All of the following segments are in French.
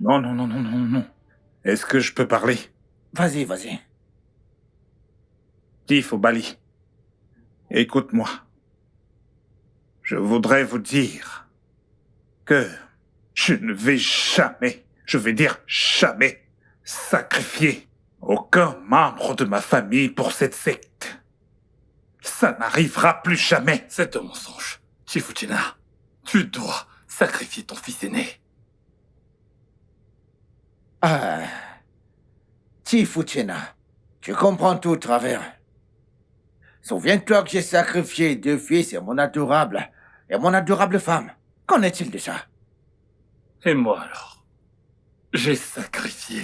Non, non, non, non, non, non. Est-ce que je peux parler? Vas-y, vas-y. Tifo Bali, écoute-moi. Je voudrais vous dire que je ne vais jamais, je vais dire jamais, sacrifier aucun membre de ma famille pour cette secte. Ça n'arrivera plus jamais. C'est un mensonge. Chifuchina, tu dois sacrifier ton fils aîné. Ah. Tifuchena, tu comprends tout travers. Souviens-toi que j'ai sacrifié 2 fils et mon adorable femme. Qu'en est-il de ça? Et moi alors? J'ai sacrifié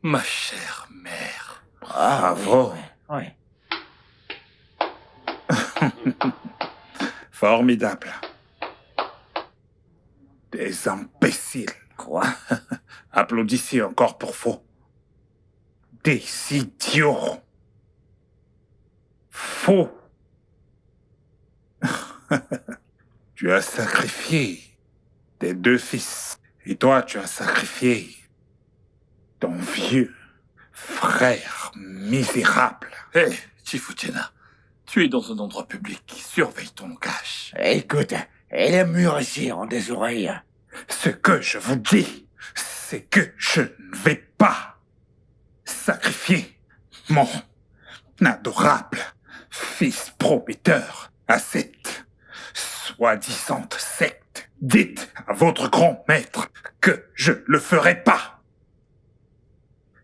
ma chère mère. Bravo. Oui. Formidable. Des imbéciles. Quoi? Applaudissez encore pour faux. Des idiots. Faux. Tu as sacrifié tes 2 fils. Et toi, tu as sacrifié ton vieux frère misérable. Hé, Chifuchina, tu es dans un endroit public. Surveille ton langage. Écoute, et les murs ici ont des oreilles. Ce que je vous dis, c'est que je ne vais pas sacrifier mon adorable fils prometteur à cette soi-disant secte. Dites à votre grand maître que je le ferai pas.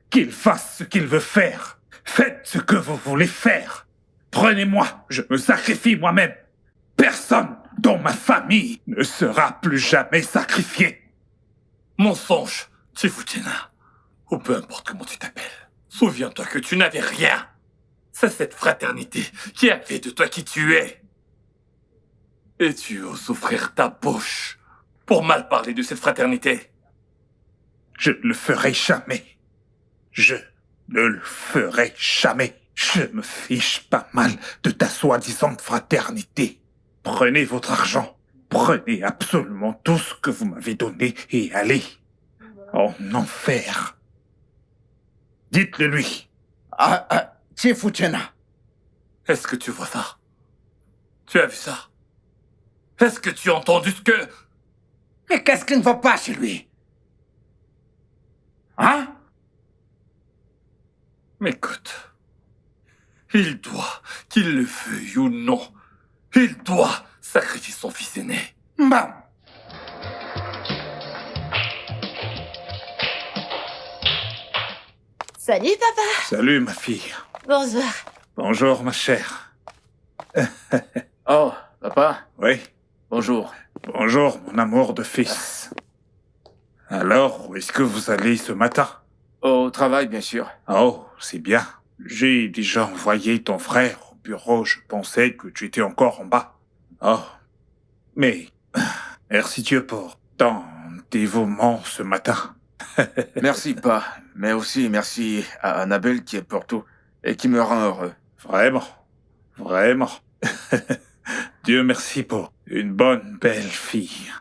Qu'il fasse ce qu'il veut faire. Faites ce que vous voulez faire. Prenez-moi, je me sacrifie moi-même. Personne dans ma famille ne sera plus jamais sacrifié. Mensonge, Chifuchina. Ou peu importe comment tu t'appelles. Souviens-toi que tu n'avais rien. C'est cette fraternité qui a fait de toi qui tu es. Et tu oses ouvrir ta bouche pour mal parler de cette fraternité. Je ne le ferai jamais. Je ne le ferai jamais. Je me fiche pas mal de ta soi-disant fraternité. Prenez votre argent. Prenez absolument tout ce que vous m'avez donné et allez en enfer. Dites-le lui. Tifuchena. Est-ce que tu vois ça? Tu as vu ça? Est-ce que tu as entendu ce que... Mais qu'est-ce qui ne va pas chez lui? Hein? Mais écoute, il doit, qu'il le veuille ou non, il doit sacrifier son fils aîné. Bon. Salut, papa. Salut, ma fille. Bonjour. Bonjour, ma chère. Oh, papa, Oui, bonjour. bonjour, mon amour de fils. Alors, où est-ce que vous allez ce matin? Au travail, bien sûr. Oh, c'est bien. J'ai déjà envoyé ton frère au bureau. Je pensais que tu étais encore en bas. Oh, mais merci Dieu pour ton dévouement ce matin. Merci, pas, mais aussi merci à Annabelle qui est pour tout et qui me rend heureux. Vraiment, vraiment. Dieu merci pour une bonne, belle fille.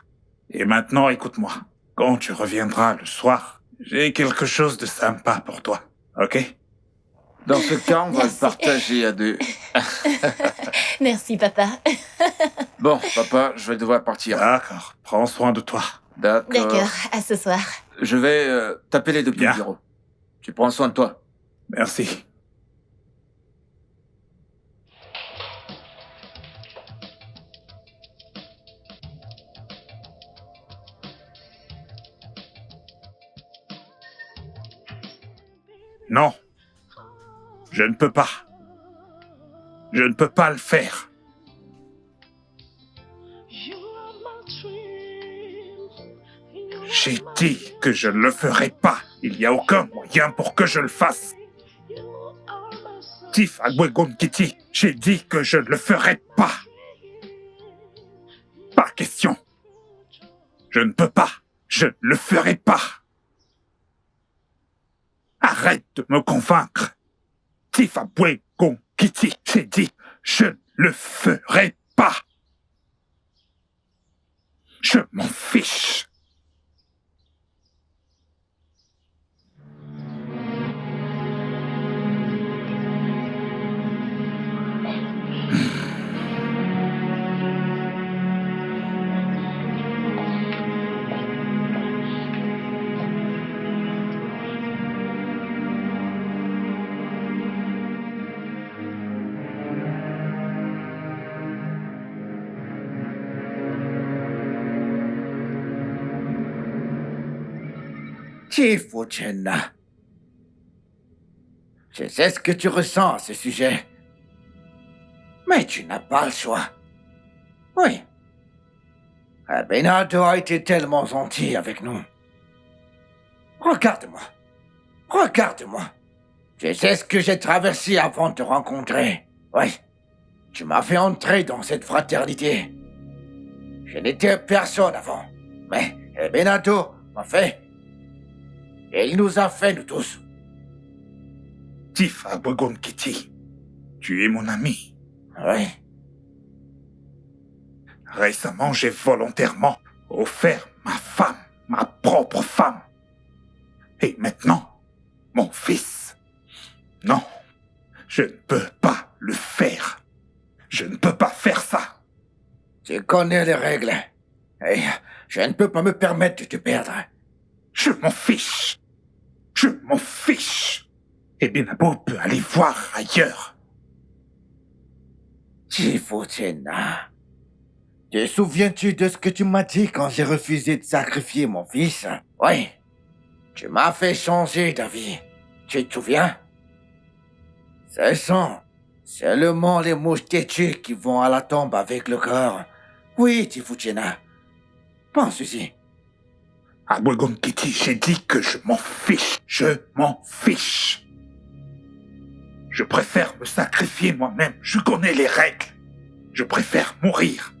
Et maintenant, écoute-moi. Quand tu reviendras le soir, j'ai quelque chose de sympa pour toi. Ok? Dans ce cas, on va le Merci. partager à 2. Merci, papa. Bon, papa, je vais devoir partir. D'accord. Prends soin de toi. D'accord, à ce soir. Je vais t'appeler depuis Bien. le bureau. Tu prends soin de toi. Merci. Non. Je ne peux pas. Je ne peux pas le faire. J'ai dit que je ne le ferai pas. Il n'y a aucun moyen pour que je le fasse. Tif Agwegon Kitty, j'ai dit que je ne le ferai pas. Pas question. Je ne peux pas. Je ne le ferai pas. Arrête de me convaincre. Tif Agwegon Kitty, j'ai dit je ne le ferai pas. Je m'en fiche. Tifutena. Je sais ce que tu ressens à ce sujet. Mais tu n'as pas le choix. Oui. Abelardo a été tellement gentil avec nous. Regarde-moi. Regarde-moi. Je sais ce que j'ai traversé avant de te rencontrer. Oui. Tu m'as fait entrer dans cette fraternité. Je n'étais personne avant. Mais Abelardo m'a fait. Et il nous a fait, nous tous. Tif Abwegon Kitty, tu es mon ami. Oui. Récemment, j'ai volontairement offert ma femme, ma propre femme. Et maintenant, mon fils. Non, je ne peux pas le faire. Je ne peux pas faire ça. Tu connais les règles. Et je ne peux pas me permettre de te perdre. Je m'en fiche. Je m'en fiche. Et Benabo peut aller voir ailleurs. Tifutena. Te souviens-tu de ce que tu m'as dit quand j'ai refusé de sacrifier mon fils? Oui. Tu m'as fait changer d'avis. Tu te souviens? Ce sont seulement les mouches têtues qui vont à la tombe avec le corps. Oui, Tifutena. Pense-y. À Bwegon Kitty, j'ai dit que je m'en fiche. Je m'en fiche. Je préfère me sacrifier moi-même. Je connais les règles. Je préfère mourir.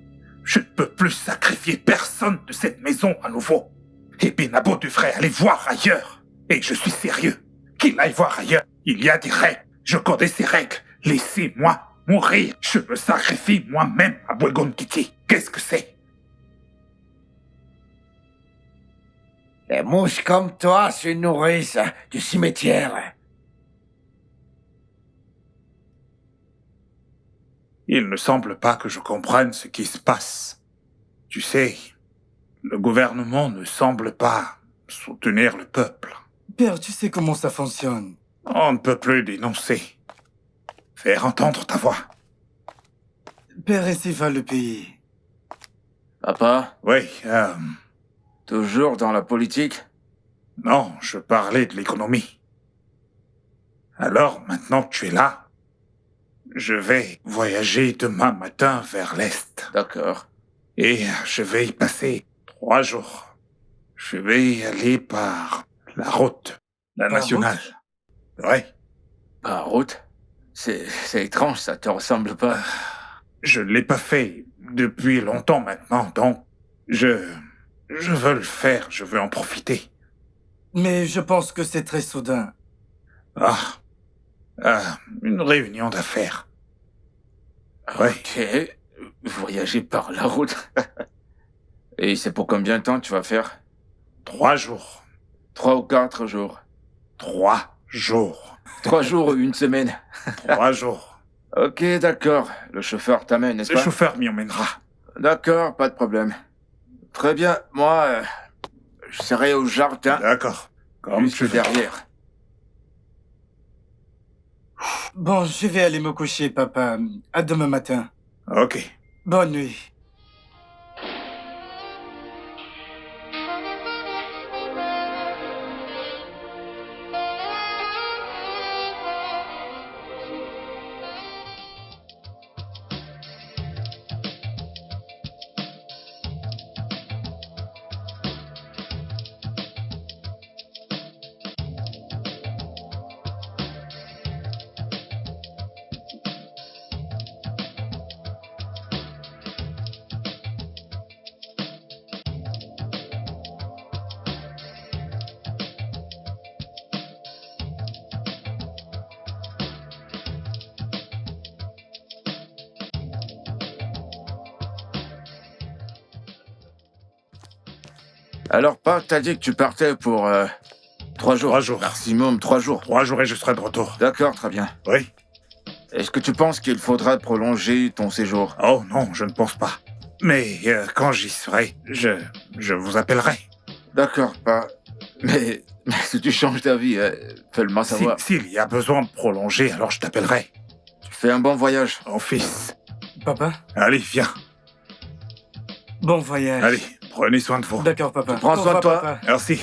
Je ne peux plus sacrifier personne de cette maison à nouveau. Et Benabo devrait aller voir ailleurs. Et je suis sérieux. Qu'il aille voir ailleurs. Il y a des règles. Je connais ces règles. Laissez-moi mourir. Je me sacrifie moi-même à Bwegon Kitty. Qu'est-ce que c'est? Les mouches comme toi se nourrissent du cimetière. Il ne semble pas que je comprenne ce qui se passe. Tu sais, le gouvernement ne semble pas soutenir le peuple. Père, tu sais comment ça fonctionne. On ne peut plus dénoncer. Faire entendre ta voix. Père, ainsi va le pays. Papa, Oui, toujours dans la politique? non, je parlais de l'économie. Alors, maintenant que tu es là, je vais voyager demain matin vers l'Est. D'accord. Et je vais y passer 3 jours. Je vais y aller par la route, la Par nationale. Oui, Par route? C'est étrange, ça te ressemble pas. je ne l'ai pas fait depuis longtemps maintenant, donc je veux le faire, je veux en profiter. Mais je pense que c'est très soudain. Une réunion d'affaires. Oui. Ok. Voyager par la route. Et c'est pour combien de temps tu vas faire? 3 jours. 3 ou 4 jours? 3 jours. 3 jours ou une semaine? 3 jours. Ok, d'accord. Le chauffeur t'amène, n'est-ce Le pas? chauffeur m'y emmènera. D'accord, pas de problème. Très bien, moi, je serai au jardin, D'accord. Comme juste tu veux. derrière. Bon, je vais aller me coucher, papa. À demain matin. Ok. Bonne nuit. Alors, pas, t'as dit que tu partais pour 3 jours. 3 jours. Maximum 3 jours. 3 jours et je serai de retour. D'accord, très bien. Oui. Est-ce que tu penses qu'il faudra prolonger ton séjour? Oh non, je ne pense pas. Mais quand j'y serai, je vous appellerai. D'accord, pas. Mais si tu changes d'avis, fais-le-moi savoir. S'il y a besoin de prolonger, alors je t'appellerai. Tu fais un bon voyage. Mon fils. Papa, Allez, viens. bon voyage. Allez, prenez soin de vous. D'accord, papa. Prends Au soin de revoir, toi. papa. Merci.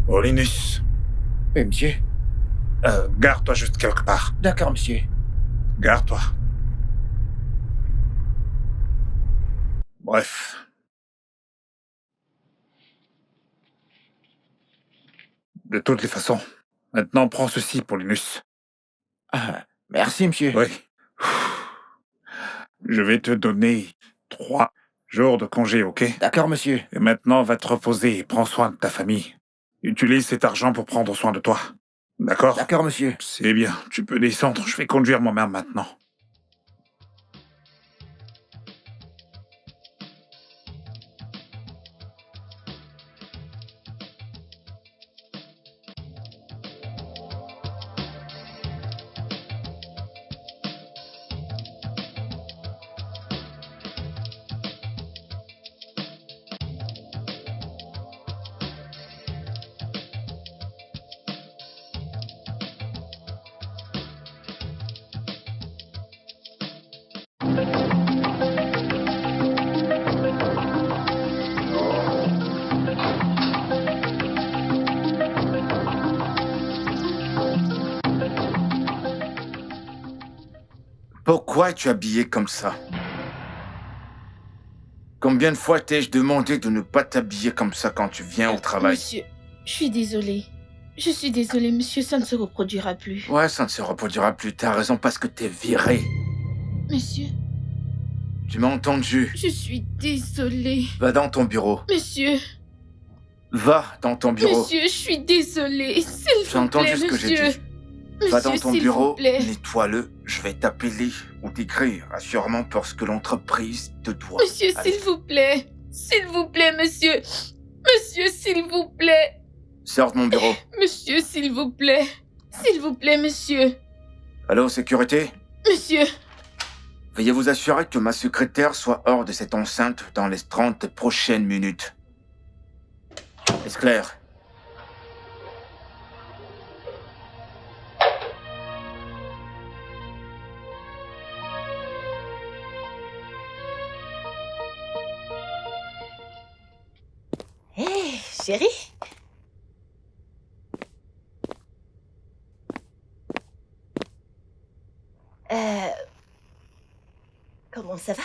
Olinus, Oui, monsieur. garde-toi juste quelque part. D'accord, monsieur. Garde-toi. Bref. De toutes les façons, maintenant prends ceci pour Linus. Ah, merci, monsieur. Oui. Je vais te donner 3 jours de congé, ok? D'accord, monsieur. Et maintenant, va te reposer et prends soin de ta famille. Utilise cet argent pour prendre soin de toi. D'accord? D'accord, monsieur. C'est bien, tu peux descendre, je vais conduire moi-même maintenant. Pourquoi es-tu habillé comme ça? Combien de fois t'ai-je demandé de ne pas t'habiller comme ça quand tu viens au travail? Monsieur, je suis désolée. Je suis désolée, monsieur, ça ne se reproduira plus. Ouais, ça ne se reproduira plus. T'as raison parce que t'es viré. Monsieur, Tu m'as entendu? je suis désolée. Va dans ton bureau. Monsieur, Va dans ton bureau. monsieur, je suis désolée. S'il J'ai vous entendu plaît, ce que j'ai monsieur. dit. Va Monsieur, dans ton s'il bureau, vous plaît. nettoie-le. Je vais t'appeler ou t'écrire, assurément parce que l'entreprise te doit. Monsieur, Allez. s'il vous plaît. S'il vous plaît, monsieur. Monsieur, s'il vous plaît. Sors de mon bureau. Monsieur, s'il vous plaît. S'il vous plaît, monsieur. Allô, sécurité? Monsieur. Veuillez vous assurer que ma secrétaire soit hors de cette enceinte dans les 30 prochaines minutes. Est-ce clair? Hé, chérie. Comment ça va?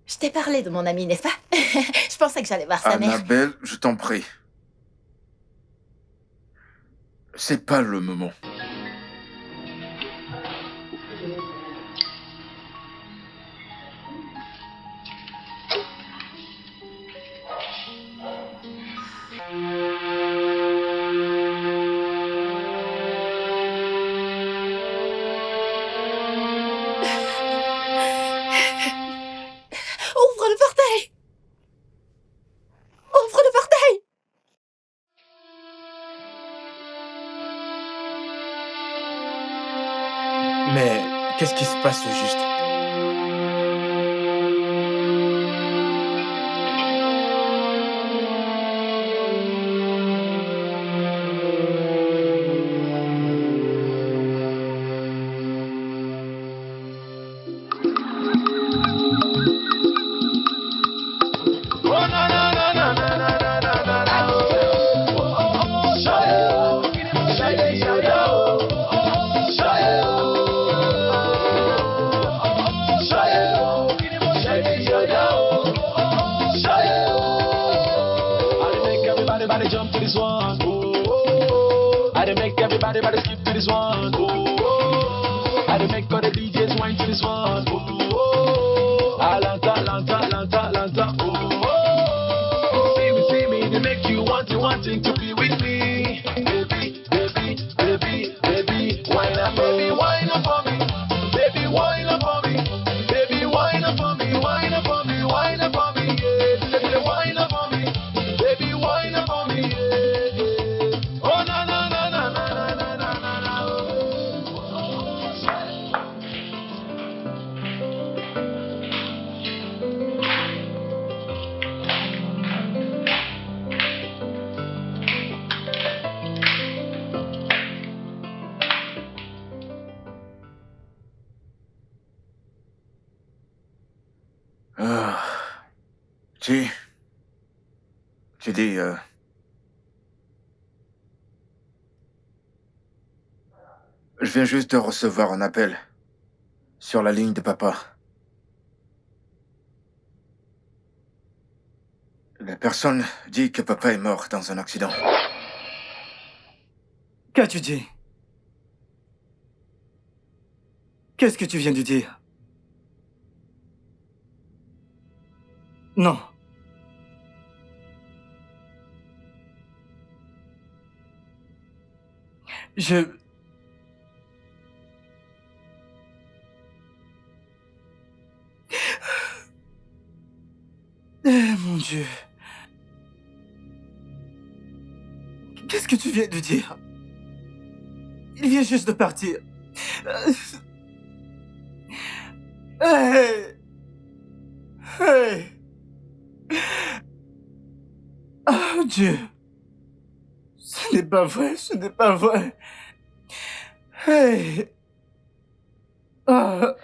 Je t'ai parlé de mon ami, n'est-ce pas? Je pensais que j'allais voir sa mère. Annabelle, je t'en prie. C'est pas le moment. Ouvre le portail! Ouvre le portail! Mais qu'est-ce qui se passe au juste? Everybody jump to this one. Oh, oh. I done make everybody skip to this one. Oh, oh. I done make all the DJs whine to this one. Oh, oh. Lanta, lanta, lanta, lanta. Oh, oh. See me, they make you wanting to be with me. Baby, baby, baby, baby, wine up for me, wine up for me. Baby, wine up for me. Baby, wine up for me, wine up for me, wine up for me. Yeah, baby, wine up for me. Baby, wine up for me. Yeah, yeah. Oh, na na na na na na na na na. Ah. Tu dis... Je viens juste de recevoir un appel sur la ligne de papa. La personne dit que papa est mort dans un accident. Qu'as-tu dit? Qu'est-ce que tu viens de dire? Non. Mon Dieu. Qu'est-ce que tu viens de dire? Il vient juste de partir. Hey! Hey! Oh Dieu! Ce n'est pas vrai, ce n'est pas vrai. Hey! Ah.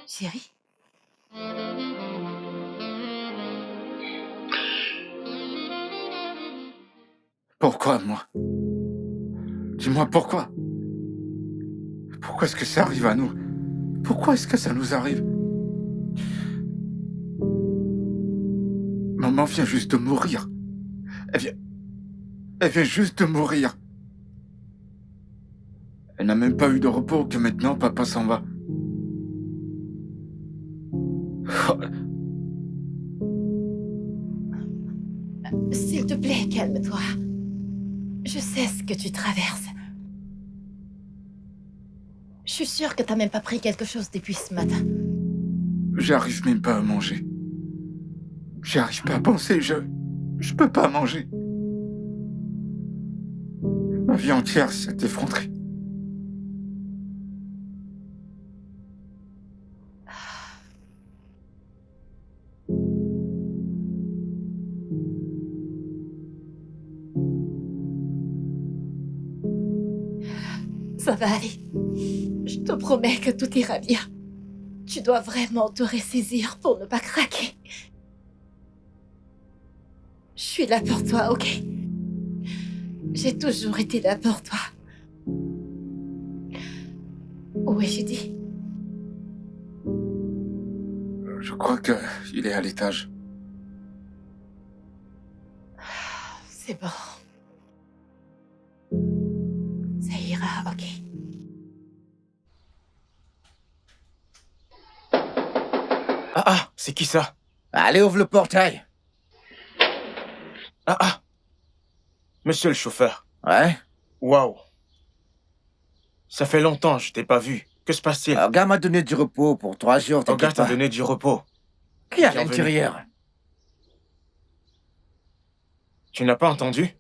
Chérie? Pourquoi, moi? Dis-moi pourquoi? Pourquoi est-ce que ça arrive à nous? Pourquoi est-ce que ça nous arrive? Maman vient juste de mourir. Elle vient juste de mourir. Elle n'a même pas eu de repos que maintenant papa s'en va. S'il te plaît, calme-toi. Je sais ce que tu traverses. Je suis sûre que t'as même pas pris quelque chose depuis ce matin. J'arrive même pas à manger. J'arrive pas à penser, je peux pas manger. Ma vie entière s'est effondrée. Ça va aller. Je te promets que tout ira bien. Tu dois vraiment te ressaisir pour ne pas craquer. Je suis là pour toi, ok? J'ai toujours été là pour toi. Où est Judy? Je crois qu'il est à l'étage. C'est bon. Ça ira, ok? Ah, c'est qui ça? Allez, ouvre le portail. Ah, monsieur le chauffeur. Ouais? Waouh. Ça fait longtemps, je t'ai pas vu. Que se passe-t-il? Olga m'a donné du repos pour 3 jours, Olga t'inquiète t'a pas. donné du repos. Qui est à Bienvenue. l'intérieur? Tu n'as pas entendu?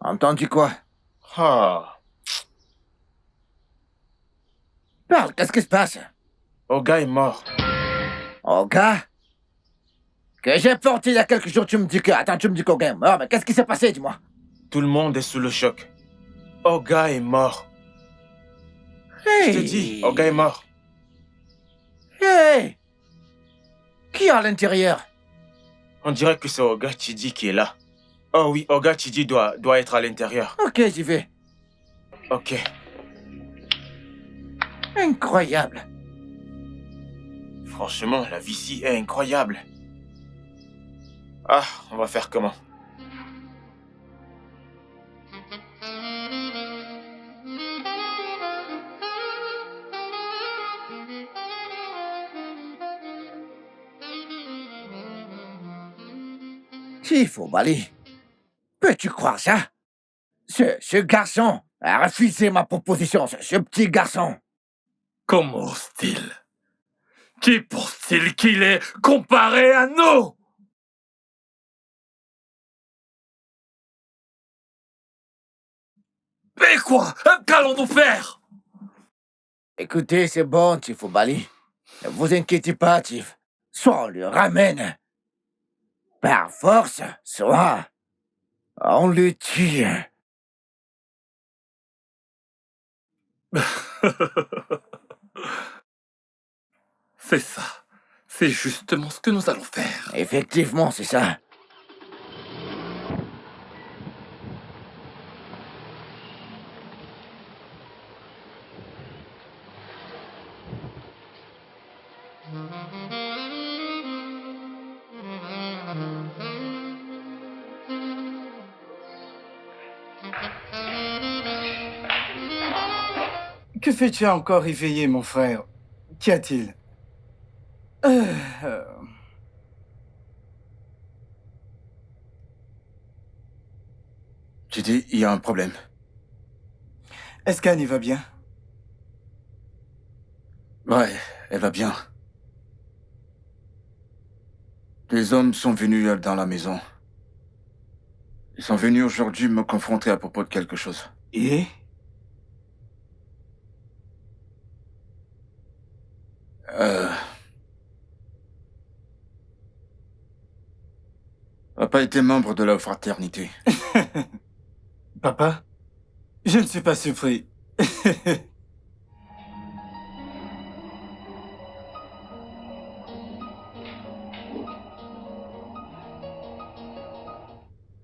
Entendu quoi? Ah. Parle, qu'est-ce qui se passe? Olga est mort. Olga? Que j'ai porté il y a quelques jours, tu me dis que... Attends, tu me dis qu'Olga est mort, mais qu'est-ce qui s'est passé, dis-moi? Tout le monde est sous le choc. Olga est mort. Hey! Je te dis, Olga est mort. Hey! Qui est à l'intérieur? On dirait que c'est Olga Chidi qui est là. Oh oui, Olga Chidi doit être à l'intérieur. Ok, j'y vais. Ok. Incroyable. Franchement, la vie ici est incroyable. Ah, on va faire comment? Tifo, Bali. Peux-tu croire ça? Ce garçon a refusé ma proposition, ce petit garçon. Comment ose-t-il? Qui pense-t-il imbécile qu'il est comparé à nous! Mais quoi? Qu'allons-nous faire? Écoutez, c'est bon, Tifobali. Ne vous inquiétez pas, Tif. Soit on le ramène par force, soit on le tue. C'est ça. C'est justement ce que nous allons faire. Effectivement, c'est ça. Que fais-tu encore éveillé, mon frère? Qu'y a-t-il? Tu dis, il y a un problème. Est-ce qu'Anne y va bien? Ouais, elle va bien. Les hommes sont venus dans la maison. Ils sont venus aujourd'hui me confronter à propos de quelque chose. Et? Papa était membre de la fraternité. Papa? Je ne suis pas surpris.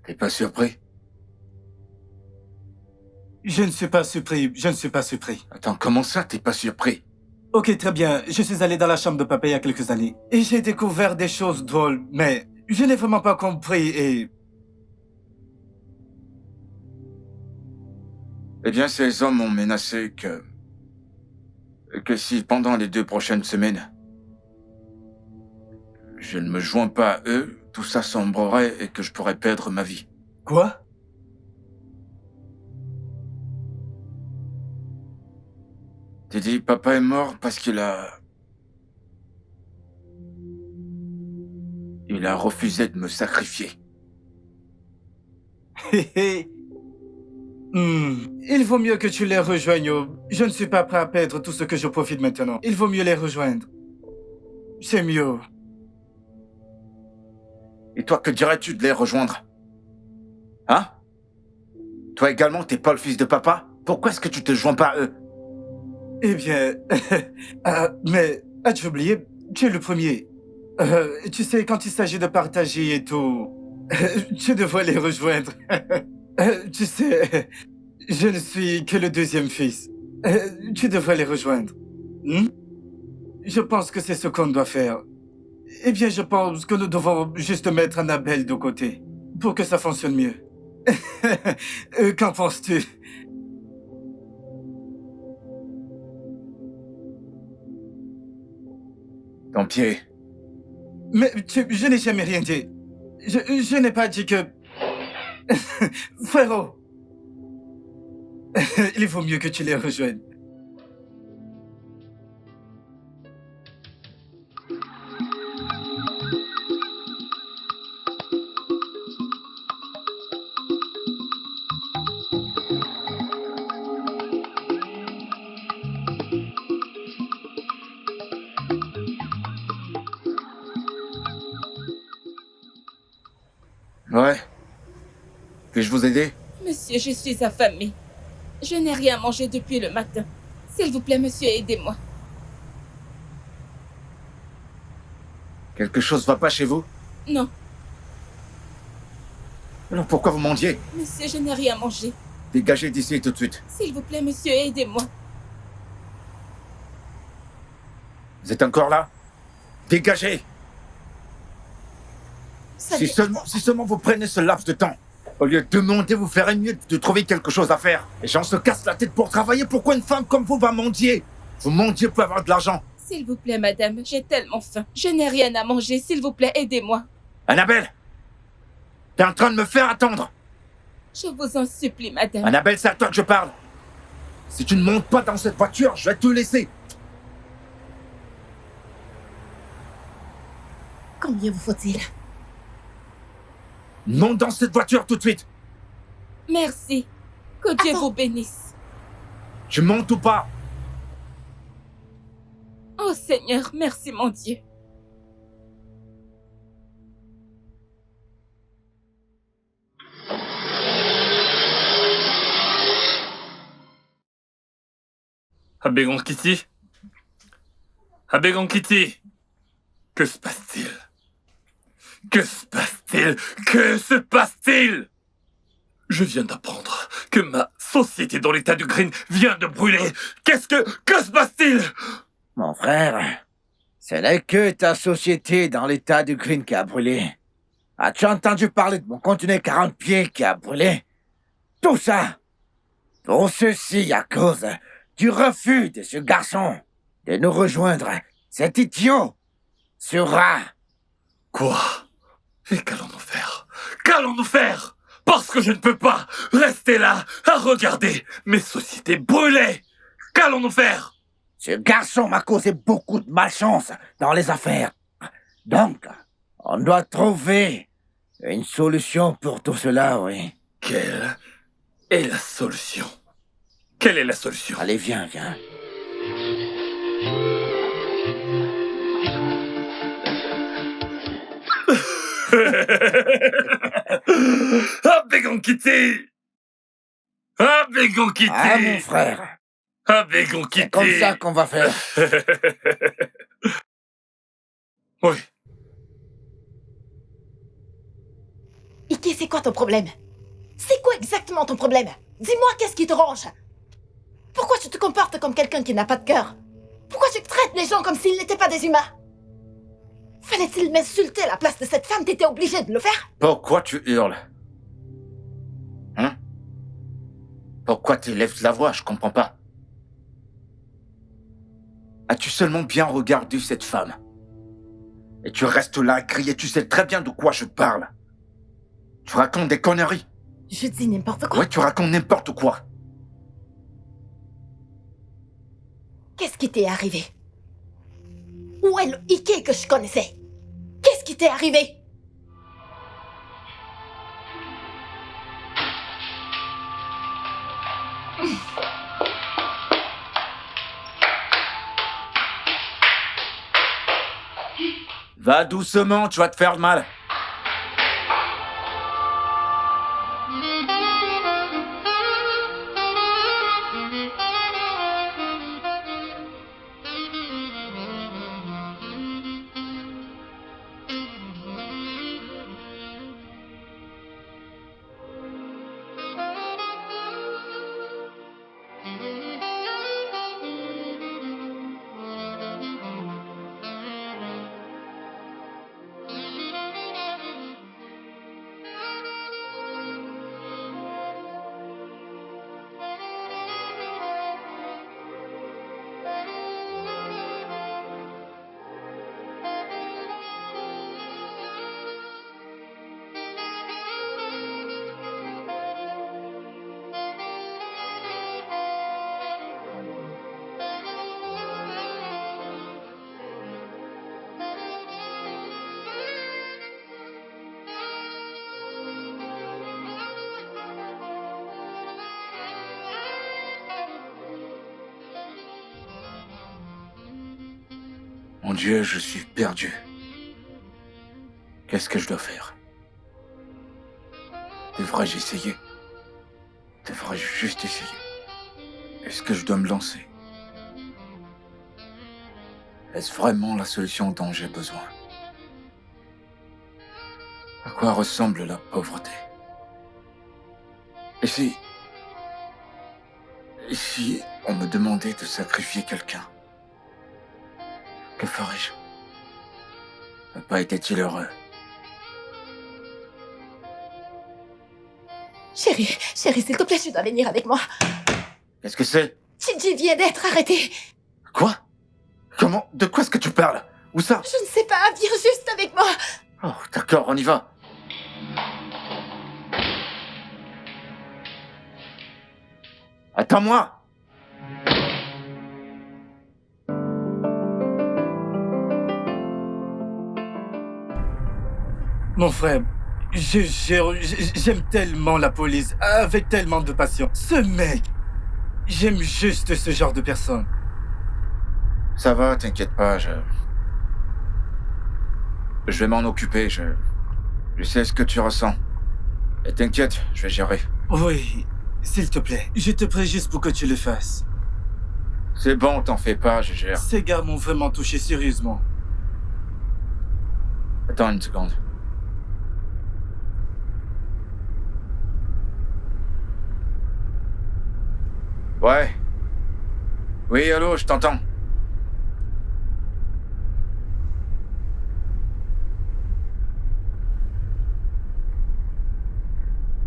T'es pas surpris? Je ne suis pas surpris, je ne suis pas surpris. Attends, comment ça, t'es pas surpris? Ok, très bien. Je suis allé dans la chambre de papa il y a quelques années. Et j'ai découvert des choses drôles, mais je n'ai vraiment pas compris et... Eh bien, ces hommes ont menacé que si pendant les 2 prochaines semaines, je ne me joins pas à eux, tout ça sombrerait et que je pourrais perdre ma vie. Quoi? T'as dit, papa est mort parce qu'il a refusé de me sacrifier. Il vaut mieux que tu les rejoignes. Je ne suis pas prêt à perdre tout ce que je profite maintenant. Il vaut mieux les rejoindre. C'est mieux. Et toi, que dirais-tu de les rejoindre? Hein? Toi également, t'es pas le fils de papa? Pourquoi est-ce que tu te joins pas à eux? Eh bien... mais as-tu oublié? Tu es le premier. Tu sais, quand il s'agit de partager et tout... tu devrais les rejoindre. Tu sais, je ne suis que le 2e fils. Tu devrais les rejoindre. Je pense que c'est ce qu'on doit faire. Eh bien, je pense que nous devons juste mettre Annabelle de côté pour que ça fonctionne mieux. Qu'en penses-tu? Ton pied. Mais je n'ai jamais rien dit. Je n'ai pas dit que... Frérot, il vaut mieux que tu les rejoignes. Ouais. Puis-je vous aider? Monsieur, je suis affamée. Je n'ai rien mangé depuis le matin. S'il vous plaît, monsieur, aidez-moi. Quelque chose va pas chez vous? Non, Alors pourquoi vous mendiez? monsieur, je n'ai rien mangé. Dégagez d'ici tout de suite. S'il vous plaît, monsieur, aidez-moi. Vous êtes encore là? Dégagez! Ça Si seulement vous prenez ce laps de temps, au lieu de demander, vous ferez mieux de trouver quelque chose à faire. Les gens se cassent la tête pour travailler. Pourquoi une femme comme vous va mendier? Vous mendiez pour avoir de l'argent. S'il vous plaît, madame, j'ai tellement faim. Je n'ai rien à manger. S'il vous plaît, aidez-moi. Annabelle! T'es en train de me faire attendre. Je vous en supplie, madame. Annabelle, c'est à toi que je parle. Si tu ne montes pas dans cette voiture, je vais te laisser. Combien vous faut-il? Monte dans cette voiture tout de suite. Merci. Que Dieu Attends. vous bénisse. Tu montes ou pas? Oh Seigneur, merci mon Dieu. Abégon Kitty? Abégon Kitty? Que se passe-t-il? Que se passe-t-il? Que se passe-t-il? Je viens d'apprendre que ma société dans l'état du Green vient de brûler. Que se passe-t-il? Mon frère, ce n'est que ta société dans l'état du Green qui a brûlé. As-tu entendu parler de mon conteneur 40 pieds qui a brûlé? Tout ça, tout ceci à cause du refus de ce garçon de nous rejoindre. Cet idiot sera... Quoi? Et qu'allons-nous faire? Qu'allons-nous faire? Parce que je ne peux pas rester là à regarder mes sociétés brûler. Qu'allons-nous faire? Ce garçon m'a causé beaucoup de malchance dans les affaires. Donc, on doit trouver une solution pour tout cela, oui. Quelle est la solution? Quelle est la solution? Allez, viens. Abégon Kitty! Abégon Kitty! Ah, mon frère, Abégon Kitty! c'est comme ça qu'on va faire. Oui. Ike, c'est quoi ton problème? C'est quoi exactement ton problème? Dis-moi qu'est-ce qui te ronge? Pourquoi tu te comportes comme quelqu'un qui n'a pas de cœur? Pourquoi tu traites les gens comme s'ils n'étaient pas des humains? Fallait-il m'insulter à la place de cette femme? T'étais obligé de le faire? Pourquoi tu hurles? Hein? Pourquoi tu élèves la voix? Je comprends pas. As-tu seulement bien regardé cette femme? Et tu restes là à crier, tu sais très bien de quoi je parle. Tu racontes des conneries. Je dis n'importe quoi. Ouais, tu racontes n'importe quoi. Qu'est-ce qui t'est arrivé? Où est le Ike que je connaissais? Qu'est-ce qui t'est arrivé? Va doucement, tu vas te faire mal. Mon Dieu, je suis perdu. Qu'est-ce que je dois faire? Devrais-je essayer? Devrais-je juste essayer? Est-ce que je dois me lancer? Est-ce vraiment la solution dont j'ai besoin? À quoi ressemble la pauvreté? Et si on me demandait de sacrifier quelqu'un? Que ferais-je? Papa était-il heureux? Chérie, s'il te plaît, tu dois venir avec moi. Qu'est-ce que c'est? Shinji vient d'être arrêté. Quoi? Comment? De quoi est-ce que tu parles? Où ça? Je ne sais pas, viens juste avec moi. Oh, d'accord, on y va. Attends-moi! Mon frère, j'aime tellement la police, avec tellement de passion. Ce mec, j'aime juste ce genre de personne. Ça va, t'inquiète pas, je vais m'en occuper, je sais ce que tu ressens. Et t'inquiète, je vais gérer. Oui, s'il te plaît, je te prie juste pour que tu le fasses. C'est bon, t'en fais pas, je gère. Ces gars m'ont vraiment touché sérieusement. Attends une seconde. Ouais. Oui, allô, je t'entends.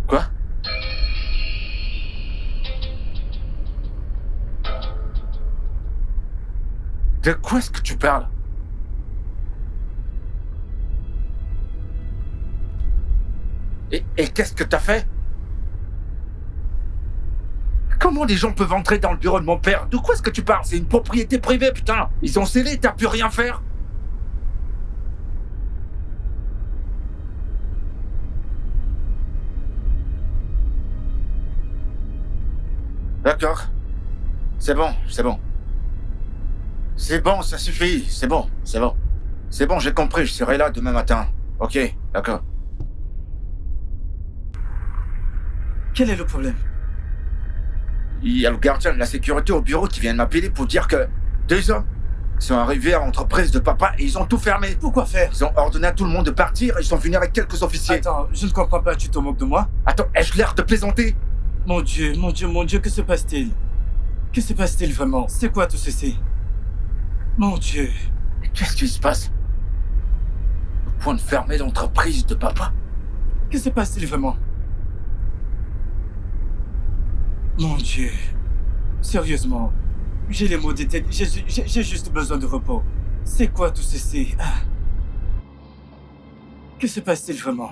Quoi? De quoi est-ce que tu parles? Et qu'est-ce que t'as fait? Comment des gens peuvent entrer dans le bureau de mon père? De quoi est-ce que tu parles? C'est une propriété privée, putain! Ils ont scellé, t'as pu rien faire? D'accord. C'est bon, c'est bon. C'est bon, ça suffit, c'est bon, c'est bon. C'est bon, j'ai compris, je serai là demain matin. Ok, d'accord. Quel est le problème? Il y a le gardien de la sécurité au bureau qui vient de m'appeler pour dire que 2 hommes sont arrivés à l'entreprise de papa et ils ont tout fermé. Pourquoi faire? Ils ont ordonné à tout le monde de partir et ils sont venus avec quelques officiers. Attends, je ne comprends pas, tu te moques de moi? Attends, ai-je l'air de plaisanter? Mon Dieu, mon Dieu, mon Dieu, que se passe-t-il? Que se passe-t-il vraiment? C'est quoi tout ceci? Mon Dieu. Qu'est-ce qui se passe? Au point de fermer l'entreprise de papa? Que se passe-t-il vraiment? Mon Dieu. Sérieusement, j'ai les maux de tête, j'ai juste besoin de repos. C'est quoi tout ceci? Ah. Que se passe-t-il vraiment?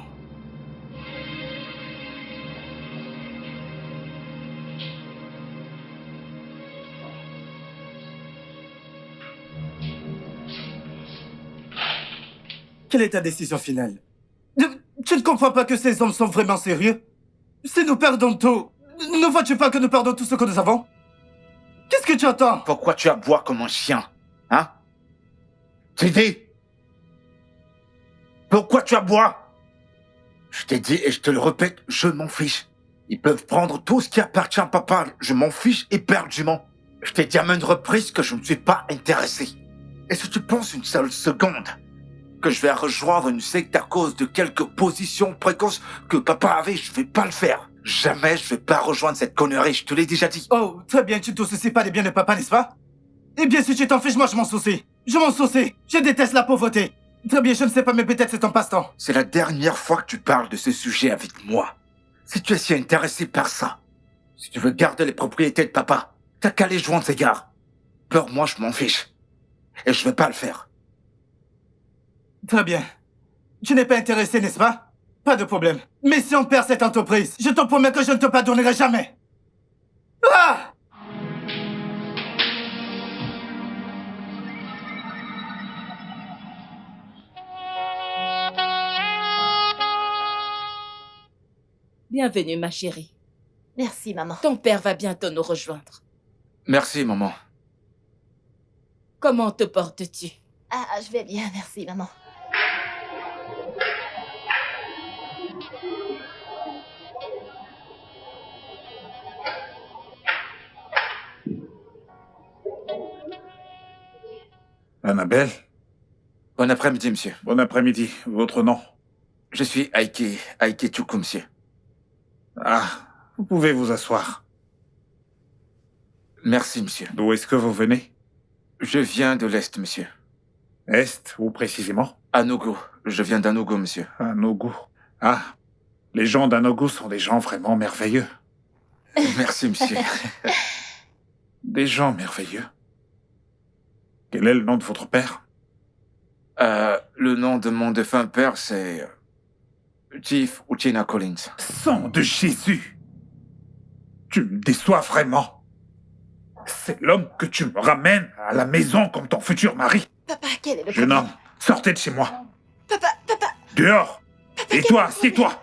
Quelle est ta décision finale? Tu ne comprends pas que ces hommes sont vraiment sérieux? Si nous perdons tout, ne vois-tu pas que nous perdons tout ce que nous avons? Qu'est-ce que tu attends? Pourquoi tu aboies comme un chien? Hein? Tu dis? Pourquoi tu aboies? Je t'ai dit et je te le répète, je m'en fiche. Ils peuvent prendre tout ce qui appartient à papa, je m'en fiche éperdument. Je t'ai dit à maintes reprises que je ne suis pas intéressé. Et si tu penses une seule seconde que je vais rejoindre une secte à cause de quelques positions précoces que papa avait, je vais pas le faire. Jamais je vais pas rejoindre cette connerie, je te l'ai déjà dit. Oh, très bien, tu ne te soucies pas des biens de papa, n'est-ce pas? Eh bien, si tu t'en fiches, moi je m'en soucie. Je m'en soucie. Je déteste la pauvreté. Très bien, je ne sais pas, mais peut-être c'est ton passe-temps. C'est la dernière fois que tu parles de ce sujet avec moi. Si tu es si intéressé par ça, si tu veux garder les propriétés de papa, t'as qu'à les joindre ces gars. Pour moi, je m'en fiche. Et je vais pas le faire. Très bien. Tu n'es pas intéressé, n'est-ce pas? Pas de problème. Mais si on perd cette entreprise, je te promets que je ne te pardonnerai jamais. Ah! Bienvenue, ma chérie. Merci, maman. Ton père va bientôt nous rejoindre. Merci, maman. Comment te portes-tu? Ah, je vais bien, merci, maman. Annabelle, Bon après-midi, monsieur. bon après-midi. Votre nom? Je suis Aike Tuku, monsieur. Ah, vous pouvez vous asseoir. Merci, monsieur. D'où est-ce que vous venez? Je viens de l'Est, monsieur. Est, ou précisément? Anogo. Je viens d'Anogo, monsieur. Anogo. Ah, les gens d'Anogo sont des gens vraiment merveilleux. Merci, monsieur. Des gens merveilleux. Quel est le nom de votre père? Le nom de mon défunt père, c'est Chief Uchina Collins. Sang de Jésus! Tu me déçois vraiment. C'est l'homme que tu me ramènes à la maison comme ton futur mari. Papa, quel est le Jeune problème? homme, sortez de chez moi. Papa, Dehors! Et toi, assieds-toi.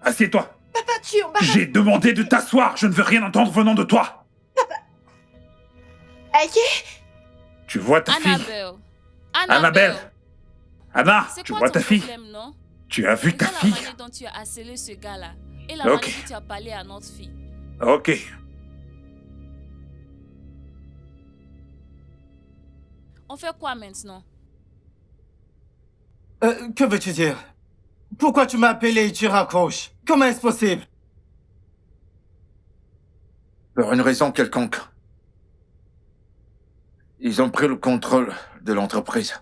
Assieds-toi. Papa, tu embarrasses... J'ai demandé de t'asseoir. Je ne veux rien entendre venant de toi. Ok. Tu vois ta fille. Annabelle. Annabelle. Anna, C'est tu quoi vois ton ta fille. problème, non? Tu as vu ta Regarde fille. la manière dont tu as harcelé ce gars-là. Et la Ok. manière dont tu as parlé à notre fille. Ok. On fait quoi maintenant? Que veux-tu dire? Pourquoi tu m'as appelé et tu raccroches? Comment est-ce possible? Pour une raison quelconque. Ils ont pris le contrôle de l'entreprise.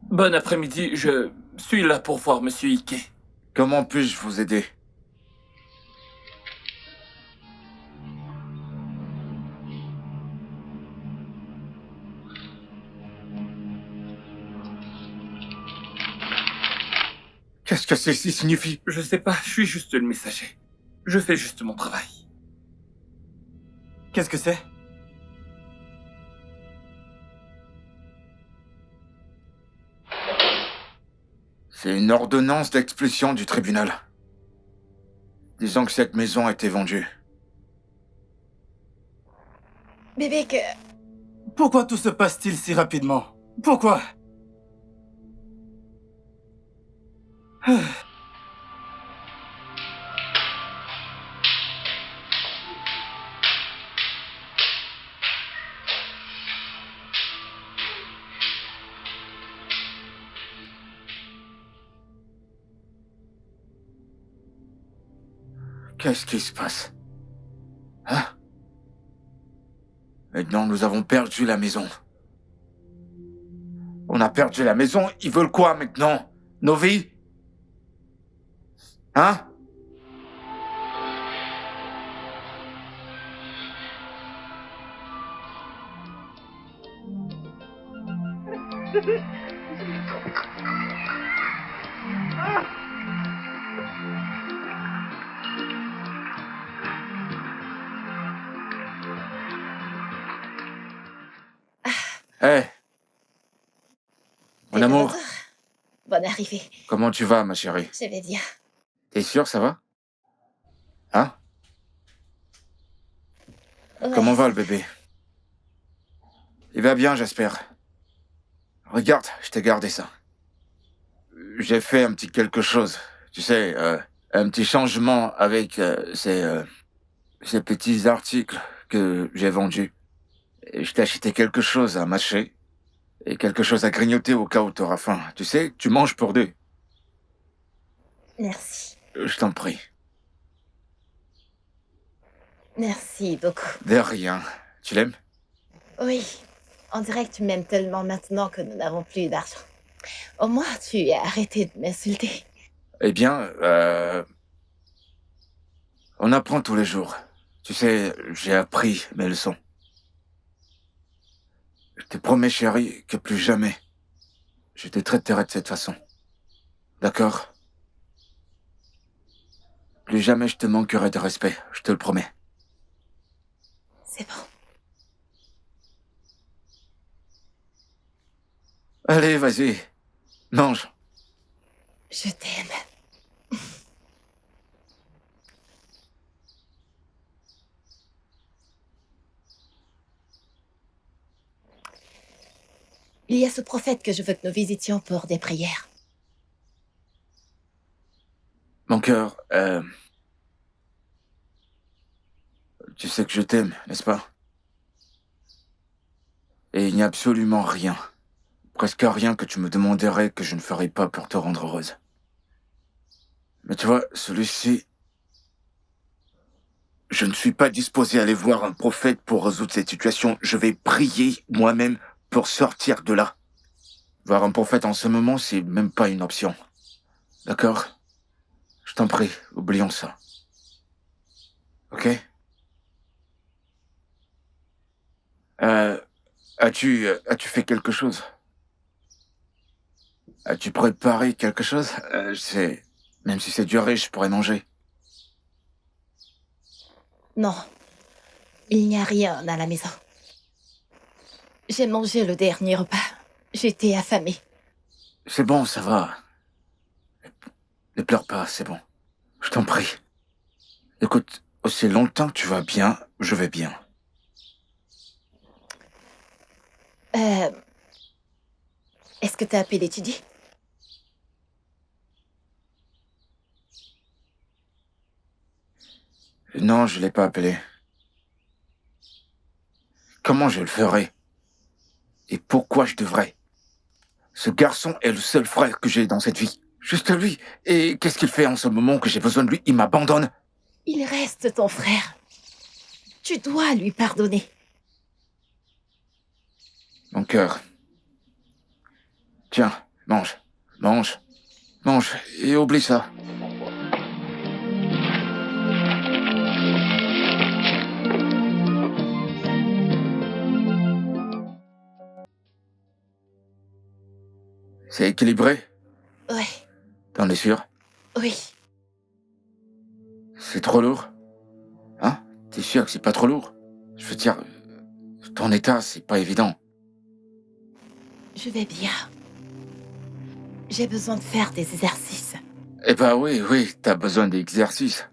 Bon après-midi, je suis là pour voir Monsieur Ike. Comment puis-je vous aider? Qu'est-ce que ceci signifie? Je sais pas, je suis juste le messager. Je fais juste mon travail. Qu'est-ce que c'est? C'est une ordonnance d'expulsion du tribunal. Disons que cette maison a été vendue. Bébé, que... Pourquoi tout se passe-t-il si rapidement? Pourquoi? Qu'est-ce qui se passe? Hein? Maintenant, nous avons perdu la maison. On a perdu la maison, ils veulent quoi maintenant? Nos vies? Hein? Hé! Mon t'es de amour, retour. Bonne arrivée. comment tu vas, ma chérie? Je vais bien. T'es sûr, ça va? Hein? Ouais. Comment va le bébé? Il va bien, j'espère. Regarde, je t'ai gardé ça. J'ai fait un petit quelque chose. Tu sais, un petit changement avec ces petits articles que j'ai vendus. Et je t'ai acheté quelque chose à mâcher et quelque chose à grignoter au cas où t'auras faim. Tu sais, tu manges pour deux. Merci. Je t'en prie. Merci beaucoup. De rien. Tu l'aimes? Oui, on dirait que tu m'aimes tellement maintenant que nous n'avons plus d'argent. Au moins, tu as arrêté de m'insulter. Eh bien, on apprend tous les jours. Tu sais, j'ai appris mes leçons. Je te promets, chérie, que plus jamais je te traiterai de cette façon. D'accord? Plus jamais je te manquerai de respect, je te le promets. C'est bon. Allez, vas-y, mange. Je t'aime. Il y a ce prophète que je veux que nous visitions pour des prières. Mon cœur, tu sais que je t'aime, n'est-ce pas? Et il n'y a absolument rien, presque rien que tu me demanderais que je ne ferais pas pour te rendre heureuse. Mais tu vois, celui-ci... Je ne suis pas disposé à aller voir un prophète pour résoudre cette situation. Je vais prier moi-même pour sortir de là. Voir un prophète en ce moment, c'est même pas une option. D'accord? Je t'en prie, oublions ça. Ok? As-tu fait quelque chose? As-tu préparé quelque chose? Je sais. Même si c'est du riz, je pourrais manger. Non, il n'y a rien à la maison. J'ai mangé le dernier repas. J'étais affamée. C'est bon, ça va. Ne pleure pas, c'est bon. Je t'en prie. Écoute, aussi longtemps que tu vas bien, je vais bien. Est-ce que t'as appelé Chidi? Non, je l'ai pas appelé. Comment je le ferai? Et pourquoi je devrais? Ce garçon est le seul frère que j'ai dans cette vie. Juste lui. Et qu'est-ce qu'il fait en ce moment que j'ai besoin de lui? Il m'abandonne. Il reste ton frère. Tu dois lui pardonner. Mon cœur. Tiens, mange. Mange. Mange. Et oublie ça. C'est équilibré? Ouais, T'en es sûr? oui. C'est trop lourd? Hein? T'es sûr que c'est pas trop lourd? Je veux dire, ton état, c'est pas évident. Je vais bien. J'ai besoin de faire des exercices. Eh ben oui, t'as besoin d'exercice.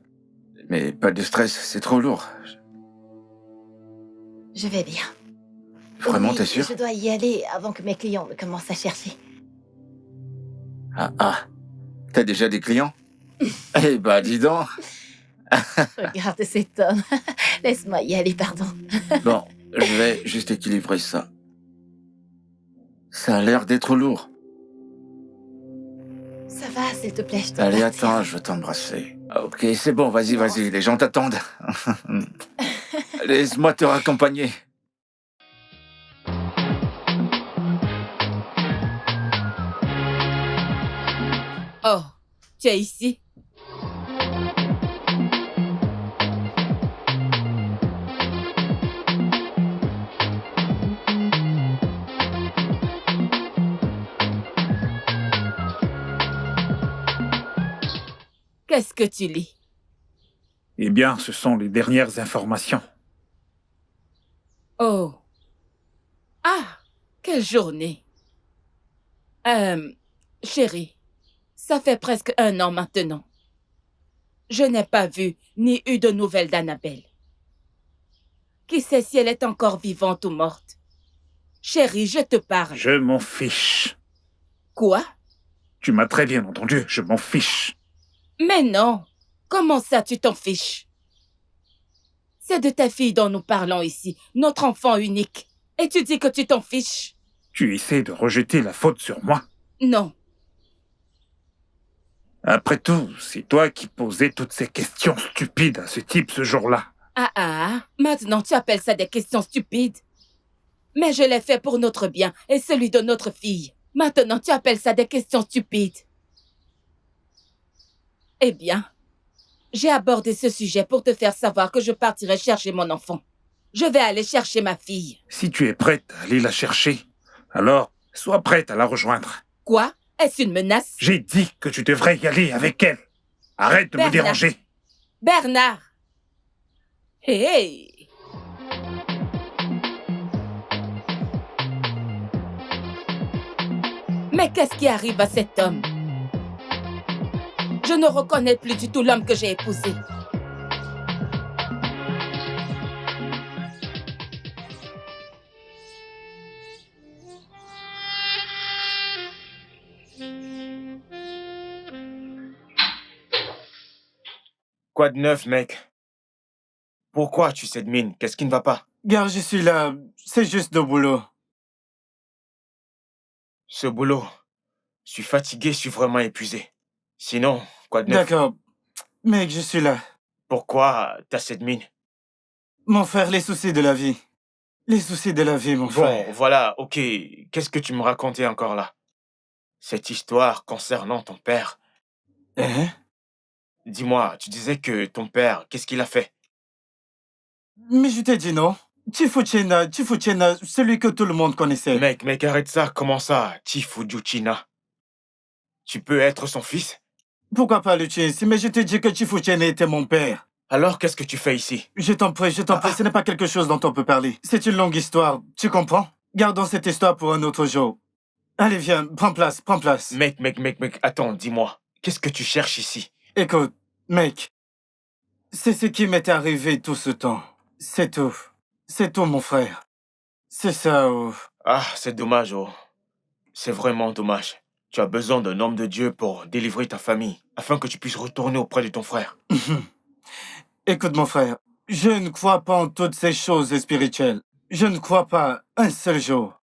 Mais pas de stress, c'est trop lourd. Je vais bien. Vraiment, Oui, t'es sûr? Je dois y aller avant que mes clients ne commencent à chercher. Ah. T'as déjà des clients? Eh ben, dis donc. Regarde cet homme. Laisse-moi y aller, pardon. Bon, je vais juste équilibrer ça. Ça a l'air d'être lourd. Ça va, s'il te plaît, je te Allez, partir. attends, je veux t'embrasser. Ok, c'est bon, vas-y, les gens t'attendent. Laisse-moi te raccompagner. Oh, tu es ici? Qu'est-ce que tu lis? Eh bien, ce sont les dernières informations. Oh. Ah, quelle journée. Chérie, ça fait presque 1 an maintenant. Je n'ai pas vu ni eu de nouvelles d'Annabelle. Qui sait si elle est encore vivante ou morte? Chérie, je te parle. Je m'en fiche. Quoi? Tu m'as très bien entendu, je m'en fiche. Mais non. Comment ça, tu t'en fiches? C'est de ta fille dont nous parlons ici, notre enfant unique. Et tu dis que tu t'en fiches? Tu essaies de rejeter la faute sur moi. Non. Après tout, c'est toi qui posais toutes ces questions stupides à ce type ce jour-là. Maintenant tu appelles ça des questions stupides. Mais je l'ai fait pour notre bien et celui de notre fille. Maintenant tu appelles ça des questions stupides. Eh bien, j'ai abordé ce sujet pour te faire savoir que je partirai chercher mon enfant. Je vais aller chercher ma fille. Si tu es prête à aller la chercher, alors sois prête à la rejoindre. Quoi? Est-ce une menace? J'ai dit que tu devrais y aller avec elle. Arrête de me déranger. Bernard! Hey! Mais qu'est-ce qui arrive à cet homme? Je ne reconnais plus du tout l'homme que j'ai épousé. Quoi de neuf, mec? Pourquoi tu cette mine? Qu'est-ce qui ne va pas? Gars, je suis là. C'est juste de boulot. Ce boulot. Je suis fatigué, je suis vraiment épuisé. Sinon, quoi de neuf? D'accord. Mec, je suis là. Pourquoi t'as cette mine? Mon frère, les soucis de la vie. Les soucis de la vie, mon frère. Bon, voilà, ok. Qu'est-ce que tu me racontais encore là? Cette histoire concernant ton père. Hein? Dis-moi, tu disais que ton père, qu'est-ce qu'il a fait? Mais je t'ai dit non. Tifuchina, celui que tout le monde connaissait. Mec, arrête ça, comment ça? Tifu Juchina. Tu peux être son fils? Pourquoi pas le tuer ici? Mais je t'ai dit que Chifu-Chen était mon père. Alors qu'est-ce que tu fais ici? Je t'en prie, ce n'est pas quelque chose dont on peut parler. C'est une longue histoire, tu comprends? Gardons cette histoire pour un autre jour. Allez, viens, prends place. Mec, attends, dis-moi. Qu'est-ce que tu cherches ici? Écoute, mec, c'est ce qui m'est arrivé tout ce temps. C'est tout. C'est tout, mon frère. C'est ça, oh. Ah, c'est dommage, oh. C'est vraiment dommage. Tu as besoin d'un homme de Dieu pour délivrer ta famille, afin que tu puisses retourner auprès de ton frère. Écoute, mon frère, je ne crois pas en toutes ces choses spirituelles. Je ne crois pas un seul jour.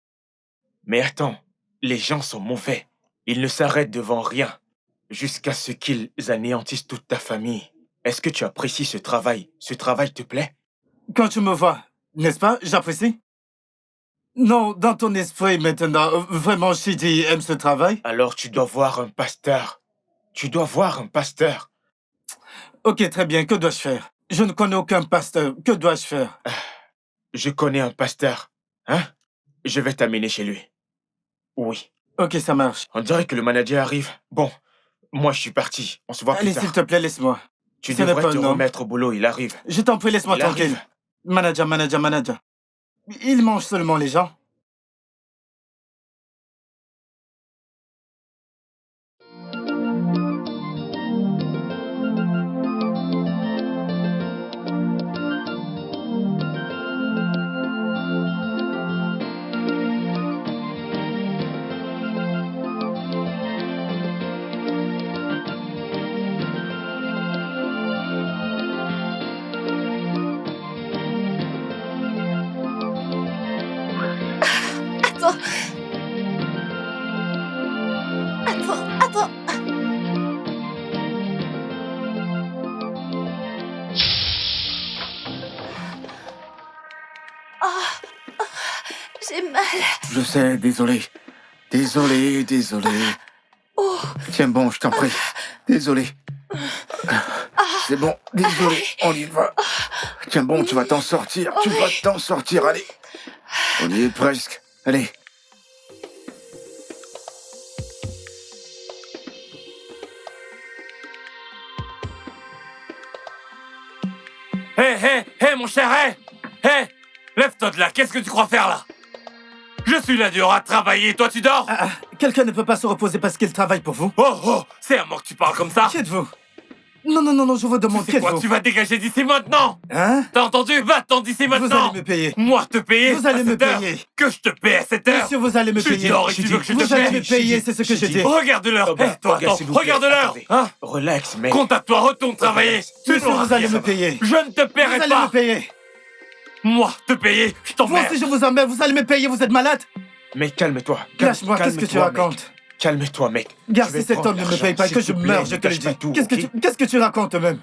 Mais attends, les gens sont mauvais. Ils ne s'arrêtent devant rien, jusqu'à ce qu'ils anéantissent toute ta famille. Est-ce que tu apprécies ce travail? Ce travail te plaît? Quand tu me vois, n'est-ce pas, j'apprécie? Non, dans ton esprit maintenant, vraiment Shidi aime ce travail? Alors tu dois voir un pasteur. Tu dois voir un pasteur. Ok, très bien, que dois-je faire? Je ne connais aucun pasteur, que dois-je faire? Je connais un pasteur. Hein? Je vais t'amener chez lui. Oui. Ok, ça marche. On dirait que le manager arrive. Bon, moi je suis parti. On se voit plus Allez, tard. s'il te plaît, laisse-moi. Tu Ce n'est devrais pas te un homme. remettre au boulot, il arrive. Je t'en prie, laisse-moi Il tranquille. arrive. Manager. Il mange seulement les gens. Attends. J'ai mal. Je sais, désolé. Oh, Tiens bon, je t'en prie. Désolé. C'est bon, désolé, on y va. Tiens bon, tu vas t'en sortir. Allez. On y est presque. Allez. Hé, mon cher, hé, lève-toi de là, qu'est-ce que tu crois faire là? Je suis là dehors à travailler, toi tu dors? Quelqu'un ne peut pas se reposer parce qu'il travaille pour vous. Oh, c'est à moi que tu parles comme ça? Qui êtes-vous? Non, je vous demande Tu qui sais quoi, êtes-vous? tu vas dégager d'ici maintenant! Hein? T'as entendu? Va-t'en d'ici maintenant! Vous allez me payer. Moi te payer? Vous allez à me cette heure? payer. Que je te paie à cette heure? Monsieur, vous allez me Je payer. dors et tu veux que je te Vous allez paie? me payer, c'est ce que je dis. Regarde l'heure! Regarde, Hé, toi, regarde, attends, s'il vous plaît, regarde l'heure! attendez. Hein? Relax, mec. Compte à toi, retourne travailler! Tu Monsieur, n'auras vous allez rien. me payer. Je ne te paierai Vous allez pas! me payer. Moi, te payer, je Vous t'emmerde! aussi, je vous emmerde. Vous allez me payer, vous êtes malade? Mais calme-toi. Lâche-moi, qu'est-ce que tu Calme-toi, mec. racontes? Calme-toi, mec. Gars, Je vais si cet prendre homme ne me l'argent, paye pas, s'il que je te plaît, meurs, je ne te le cache pas dis. tout, ok? Qu'est-ce que tu racontes même?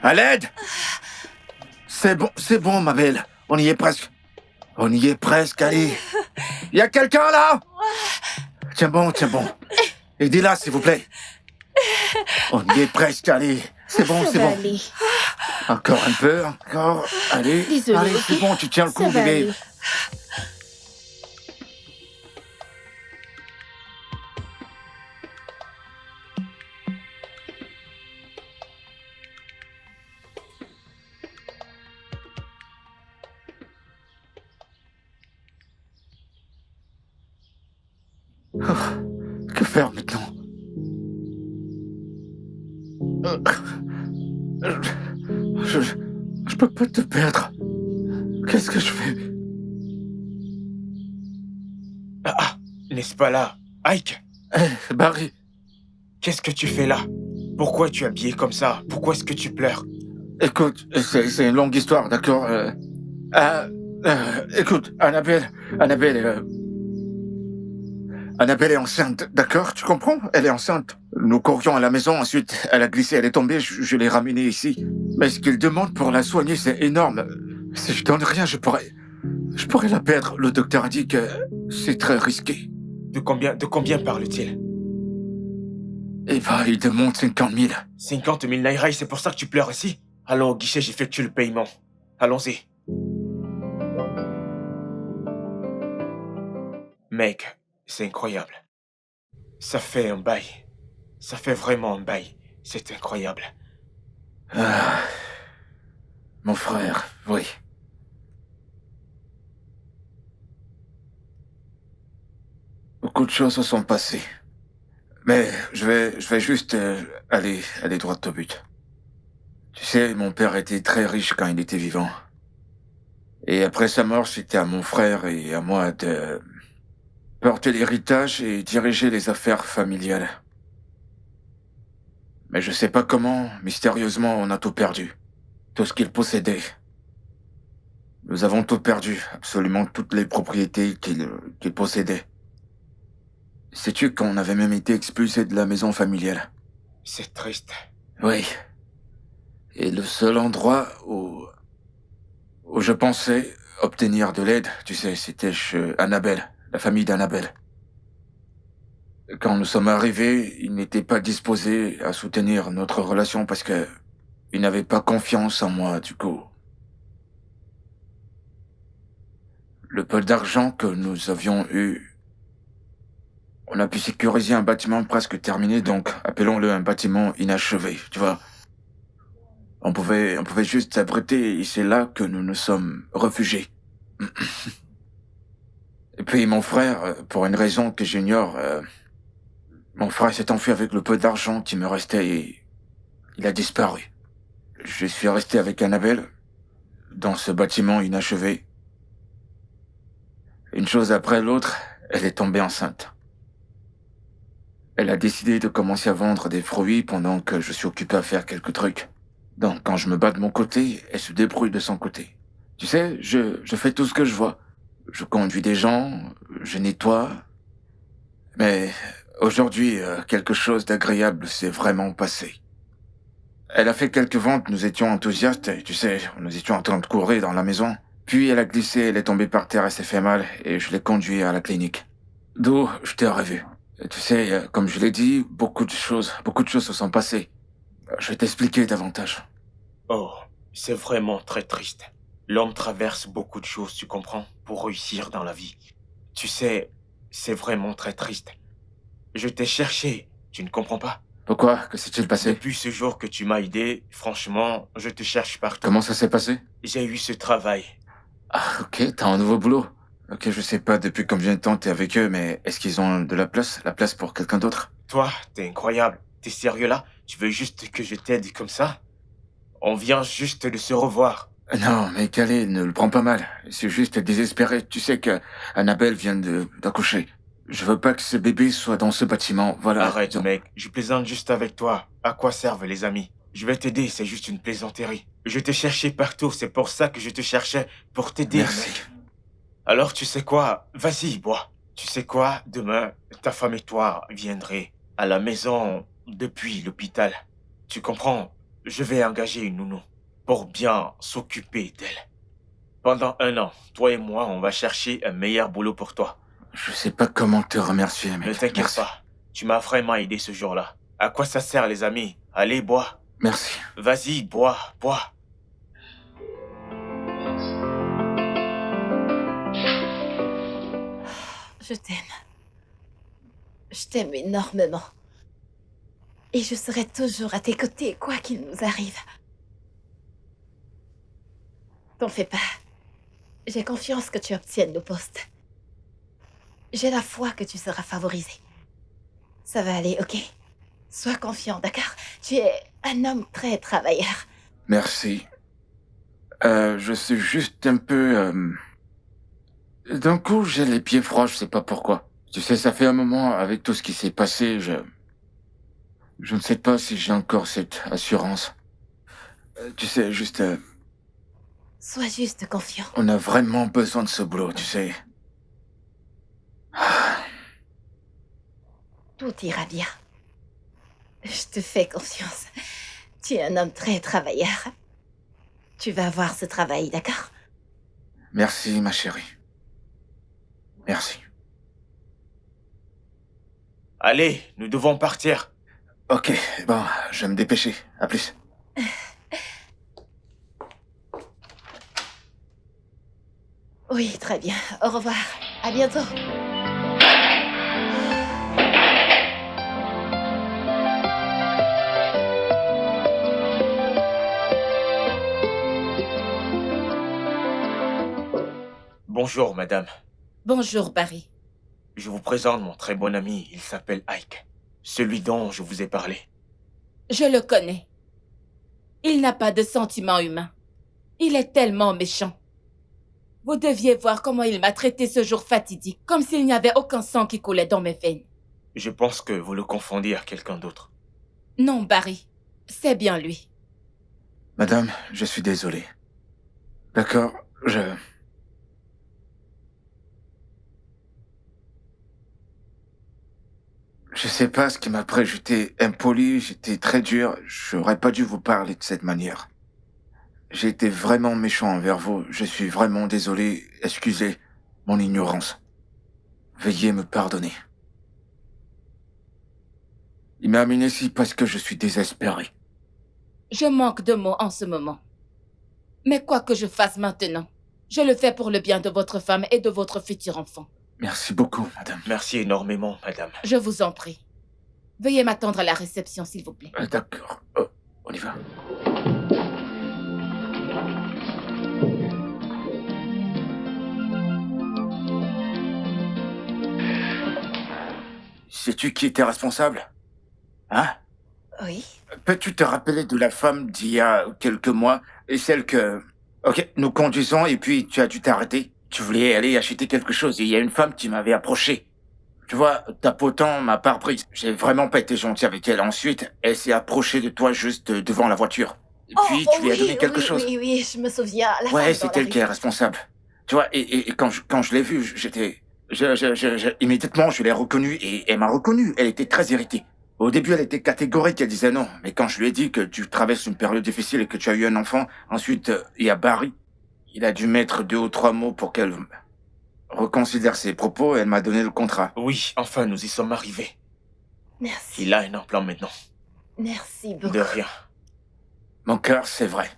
À l'aide! C'est bon, ma belle. On y est presque, allez. Y a quelqu'un là? Tiens bon. Aidez-la, s'il vous plaît. On y est presque, allez. C'est bon. Allez. Encore un peu, Allez, Désolée, allez, c'est ok? bon, tu tiens le Ça coup, va bébé. aller. Que faire maintenant? Je peux pas te perdre. Qu'est-ce que je fais? N'est-ce pas là? Ike, Barry, qu'est-ce que tu fais là? Pourquoi tu es habillé comme ça? Pourquoi est-ce que tu pleures? écoute, c'est une longue histoire, d'accord? Écoute, Annabelle est enceinte, d'accord? Tu comprends? Elle est enceinte. Nous courions à la maison, ensuite elle a glissé, elle est tombée, je l'ai ramenée ici. Mais ce qu'il demande pour la soigner, c'est énorme. Si je donne rien, je pourrais la perdre. Le docteur a dit que c'est très risqué. De combien parle-t-il? Eh ben, il demande 50 000. 50 000 naira, et c'est pour ça que tu pleures ici? Allons au guichet, j'effectue le paiement. Allons-y. Mec, c'est incroyable. Ça fait un bail. Ça fait vraiment un bail. C'est incroyable. Ah, mon frère, oui. Beaucoup de choses se sont passées. Mais je vais juste aller droit au but. Tu sais, mon père était très riche quand il était vivant. Et après sa mort, c'était à mon frère et à moi de porter l'héritage et diriger les affaires familiales. Mais je sais pas comment, mystérieusement, on a tout perdu. Tout ce qu'il possédait. Nous avons tout perdu, absolument toutes les propriétés qu'il possédait. Sais-tu qu'on avait même été expulsés de la maison familiale? C'est triste. Oui. Et le seul endroit où je pensais obtenir de l'aide, tu sais, c'était chez Annabelle, la famille d'Annabelle. Quand nous sommes arrivés, ils n'étaient pas disposés à soutenir notre relation parce que ils n'avaient pas confiance en moi, du coup. Le peu d'argent que nous avions eu, on a pu sécuriser un bâtiment presque terminé, donc appelons-le un bâtiment inachevé, tu vois. On pouvait juste s'abriter et c'est là que nous nous sommes réfugiés. Et puis mon frère, pour une raison que j'ignore, mon frère s'est enfui avec le peu d'argent qui me restait et il a disparu. Je suis resté avec Annabelle dans ce bâtiment inachevé. Une chose après l'autre, elle est tombée enceinte. Elle a décidé de commencer à vendre des fruits pendant que je suis occupé à faire quelques trucs. Donc, quand je me bats de mon côté, elle se débrouille de son côté. Tu sais, je fais tout ce que je vois. Je conduis des gens, je nettoie. Mais aujourd'hui, quelque chose d'agréable s'est vraiment passé. Elle a fait quelques ventes, nous étions enthousiastes, et tu sais, nous étions en train de courir dans la maison. Puis elle a glissé, elle est tombée par terre, elle s'est fait mal, et je l'ai conduite à la clinique. D'où je t'ai revu. Et tu sais, comme je l'ai dit, beaucoup de choses se sont passées. Je vais t'expliquer davantage. Oh, c'est vraiment très triste. L'homme traverse beaucoup de choses, tu comprends, pour réussir dans la vie. Tu sais, c'est vraiment très triste. Je t'ai cherché, tu ne comprends pas? Pourquoi? Que s'est-il passé? Depuis ce jour que tu m'as aidé, franchement, je te cherche partout. Comment ça s'est passé? J'ai eu ce travail. Ah, ok, t'as un nouveau boulot. Ok, je sais pas depuis combien de temps t'es avec eux, mais est-ce qu'ils ont de la place pour quelqu'un d'autre? Toi, t'es incroyable. T'es sérieux là? Tu veux juste que je t'aide comme ça? On vient juste de se revoir. Non, mais Calais, ne le prends pas mal. C'est juste désespéré. Tu sais que Annabelle vient d'accoucher. Je veux pas que ce bébé soit dans ce bâtiment, voilà. Arrête, mec. Je plaisante juste avec toi. À quoi servent les amis? Je vais t'aider, c'est juste une plaisanterie. Je t'ai cherché partout, c'est pour ça que je te cherchais, pour t'aider. Merci. Mec. Alors, tu sais quoi? Vas-y, bois. Tu sais quoi? Demain, ta femme et toi viendrez à la maison depuis l'hôpital. Tu comprends? Je vais engager une nounou pour bien s'occuper d'elle. Pendant 1 an, toi et moi, on va chercher un meilleur boulot pour toi. Je sais pas comment te remercier, mec. Ne t'inquiète pas. Tu m'as vraiment aidé ce jour-là. À quoi ça sert, les amis? Allez, bois. Merci. Vas-y, bois. Je t'aime. Je t'aime énormément. Et je serai toujours à tes côtés, quoi qu'il nous arrive. T'en fais pas. J'ai confiance que tu obtiennes le poste. J'ai la foi que tu seras favorisé. Ça va aller, ok? Sois confiant, d'accord? Tu es un homme très travailleur. Merci. Je suis juste un peu... D'un coup, j'ai les pieds froids, je sais pas pourquoi. Tu sais, ça fait un moment, avec tout ce qui s'est passé, je ne sais pas si j'ai encore cette assurance. Tu sais, juste... Sois juste confiant. On a vraiment besoin de ce boulot, tu sais. Tout ira bien. Je te fais confiance. Tu es un homme très travailleur. Tu vas avoir ce travail, d'accord? Merci, ma chérie. Merci. Allez, nous devons partir. Ok, bon, je vais me dépêcher. À plus. Oui, très bien. Au revoir. À bientôt. Bonjour, madame. Bonjour, Barry. Je vous présente mon très bon ami. Il s'appelle Ike. Celui dont je vous ai parlé. Je le connais. Il n'a pas de sentiments humains. Il est tellement méchant. Vous deviez voir comment il m'a traité ce jour fatidique, comme s'il n'y avait aucun sang qui coulait dans mes veines. Je pense que vous le confondez à quelqu'un d'autre. Non, Barry. C'est bien lui. Madame, je suis désolé. D'accord, Je sais pas ce qui m'a pris, j'étais impoli, j'étais très dur, j'aurais pas dû vous parler de cette manière. J'ai été vraiment méchant envers vous, je suis vraiment désolé, excusez mon ignorance. Veuillez me pardonner. Il m'a amené ici parce que je suis désespéré. Je manque de mots en ce moment. Mais quoi que je fasse maintenant, je le fais pour le bien de votre femme et de votre futur enfant. Merci beaucoup, madame. Merci énormément, madame. Je vous en prie. Veuillez m'attendre à la réception, s'il vous plaît. D'accord, on y va. Sais-tu qui était responsable? Hein? Oui. Peux-tu te rappeler de la femme d'il y a quelques mois et celle que... Ok, nous conduisons et puis tu as dû t'arrêter. Tu voulais aller acheter quelque chose et il y a une femme qui m'avait approché. Tu vois, ta potent m'a pas reprise. J'ai vraiment pas été gentil avec elle. Ensuite, elle s'est approchée de toi juste devant la voiture. Et puis, tu lui as donné quelque chose. Oui, je me souviens. La Ouais, femme c'est dans la elle qui est rue. responsable. Tu vois, et quand je l'ai vue, immédiatement, je l'ai reconnue et elle m'a reconnu. Elle était très irritée. Au début, elle était catégorique, elle disait non. Mais quand je lui ai dit que tu traverses une période difficile et que tu as eu un enfant, ensuite, il y a Barry. Il a dû mettre 2 ou 3 mots pour qu'elle reconsidère ses propos et elle m'a donné le contrat. Oui, enfin, nous y sommes arrivés. Merci. Il a un emploi maintenant. Merci beaucoup. De rien. Mon cœur, c'est vrai.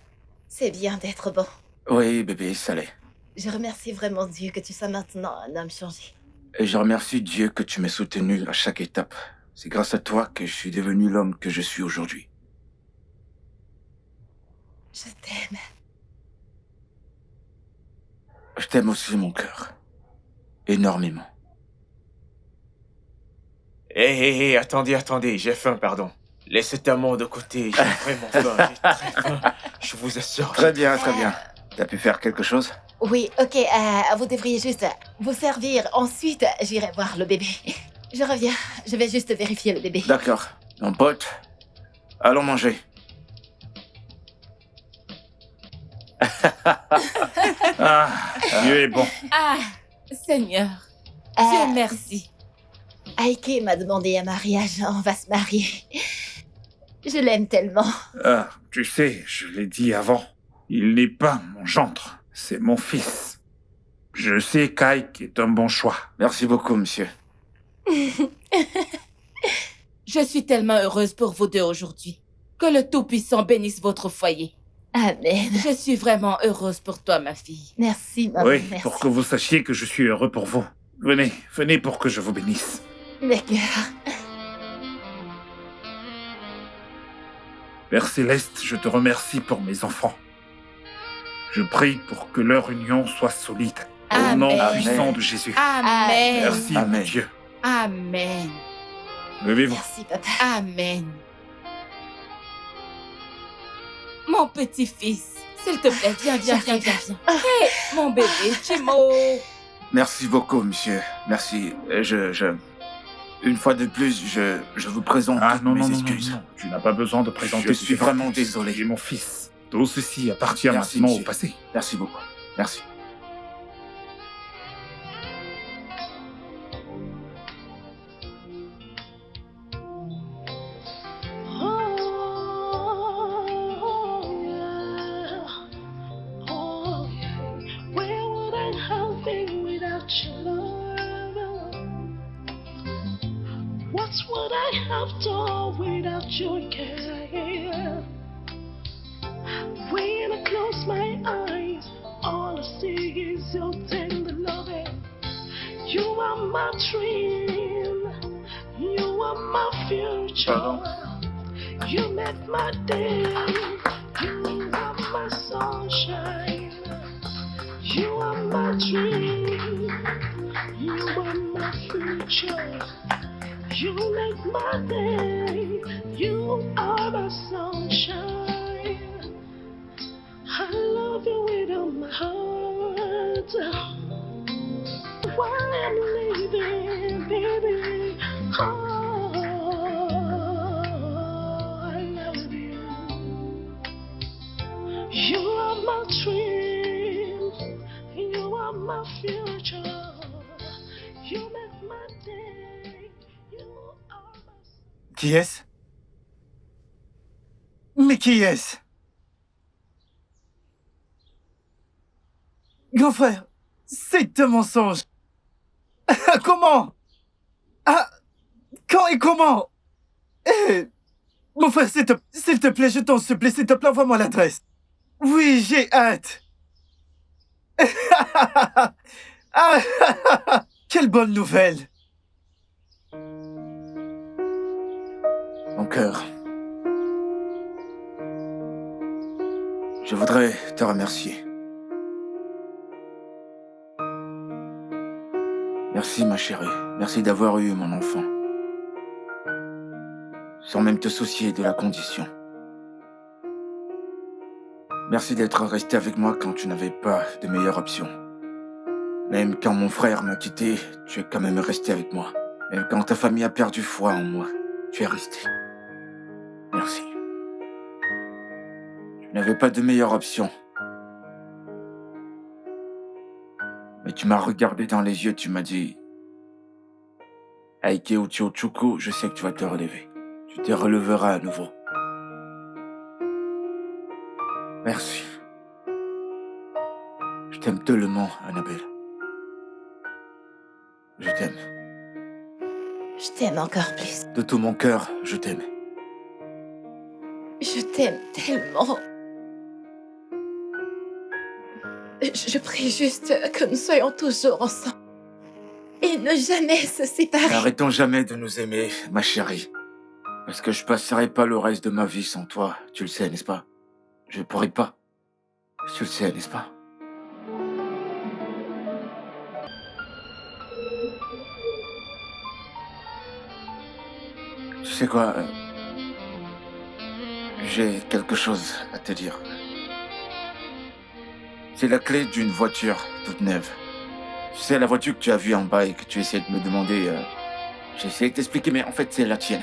C'est bien d'être bon. Oui, bébé, ça l'est. Je remercie vraiment Dieu que tu sois maintenant un homme changé. Et je remercie Dieu que tu m'aies soutenu à chaque étape. C'est grâce à toi que je suis devenu l'homme que je suis aujourd'hui. Je t'aime. Je t'aime aussi, mon cœur. Énormément. Hé, attendez, j'ai faim, pardon. Laissez ta main de côté, j'ai vraiment faim, j'ai très faim. Je vous assure. Très bien, très bien. T'as pu faire quelque chose? Oui, ok, vous devriez juste vous servir. Ensuite, j'irai voir le bébé. Je reviens. Je vais juste vérifier le bébé. D'accord. Mon pote, allons manger. Ah, Dieu est bon. Ah, Seigneur, Dieu merci. Aike m'a demandé un mariage. On va se marier. Je l'aime tellement. Ah, tu sais, je l'ai dit avant. Il n'est pas mon gendre, c'est mon fils. Je sais qu'Ike est un bon choix. Merci beaucoup, monsieur. Je suis tellement heureuse pour vous deux aujourd'hui. Que le Tout-Puissant bénisse votre foyer. Amen. Je suis vraiment heureuse pour toi, ma fille. Merci, maman. Oui, merci. pour que vous sachiez que je suis heureux pour vous. Venez pour que je vous bénisse. D'accord. Père Céleste, je te remercie pour mes enfants. Je prie pour que leur union soit solide. Au nom Amen. puissant de Jésus. Amen. Merci, mon Amen. Dieu. Amen. Levez-vous. Merci, papa. Amen. Mon petit-fils, s'il te plaît, viens. Hé, mon bébé, Chimo. Merci beaucoup, monsieur. Merci. Une fois de plus, je vous présente Ah toutes non, mes non, non, excuses. non. Tu n'as pas besoin de présenter. Je suis vraiment désolé. Tu es mon fils. Tout ceci appartient Merci, maintenant au monsieur. passé. Merci beaucoup. Merci. Where would That's what I have done without your care. When I close my eyes, all I see is your tender loving. You are my dream. You are my future. You make my day. You are my sunshine. You are my dream. You are my future. You make my day. You are my sunshine. I love you with all my heart. While I'm living, baby, oh, I love you. You are my dream. You are my future. You make my day. You are my... Qui est-ce? Mais qui est-ce? Grand frère, c'est un mensonge. Comment? Ah, quand et comment? Eh, mon frère, s'il te plaît, je t'en supplie, s'il te plaît, envoie-moi l'adresse. Oui, j'ai hâte. Quelle bonne nouvelle. Mon cœur, je voudrais te remercier. Merci ma chérie, merci d'avoir eu mon enfant. Sans même te soucier de la condition. Merci d'être resté avec moi quand tu n'avais pas de meilleure option. Même quand mon frère m'a quitté, tu es quand même resté avec moi. Même quand ta famille a perdu foi en moi, tu es resté. Merci. Tu n'avais pas de meilleure option. Mais tu m'as regardé dans les yeux, tu m'as dit « Aike Ucho Chuku, je sais que tu vas te relever. Tu te releveras à nouveau. » Merci. Je t'aime tellement, Annabelle. Je t'aime. Je t'aime encore plus. De tout mon cœur, je t'aime. Je t'aime tellement. Je prie juste que nous soyons toujours ensemble. Et ne jamais se séparer. Arrêtons jamais de nous aimer, ma chérie. Parce que je passerai pas le reste de ma vie sans toi. Tu le sais, n'est-ce pas? Je pourrai pas. Tu le sais, n'est-ce pas? Tu sais quoi? J'ai quelque chose à te dire. C'est la clé d'une voiture toute neuve. Tu sais, la voiture que tu as vue en bas et que tu essayais de me demander... J'ai essayé de t'expliquer, mais en fait, c'est la tienne.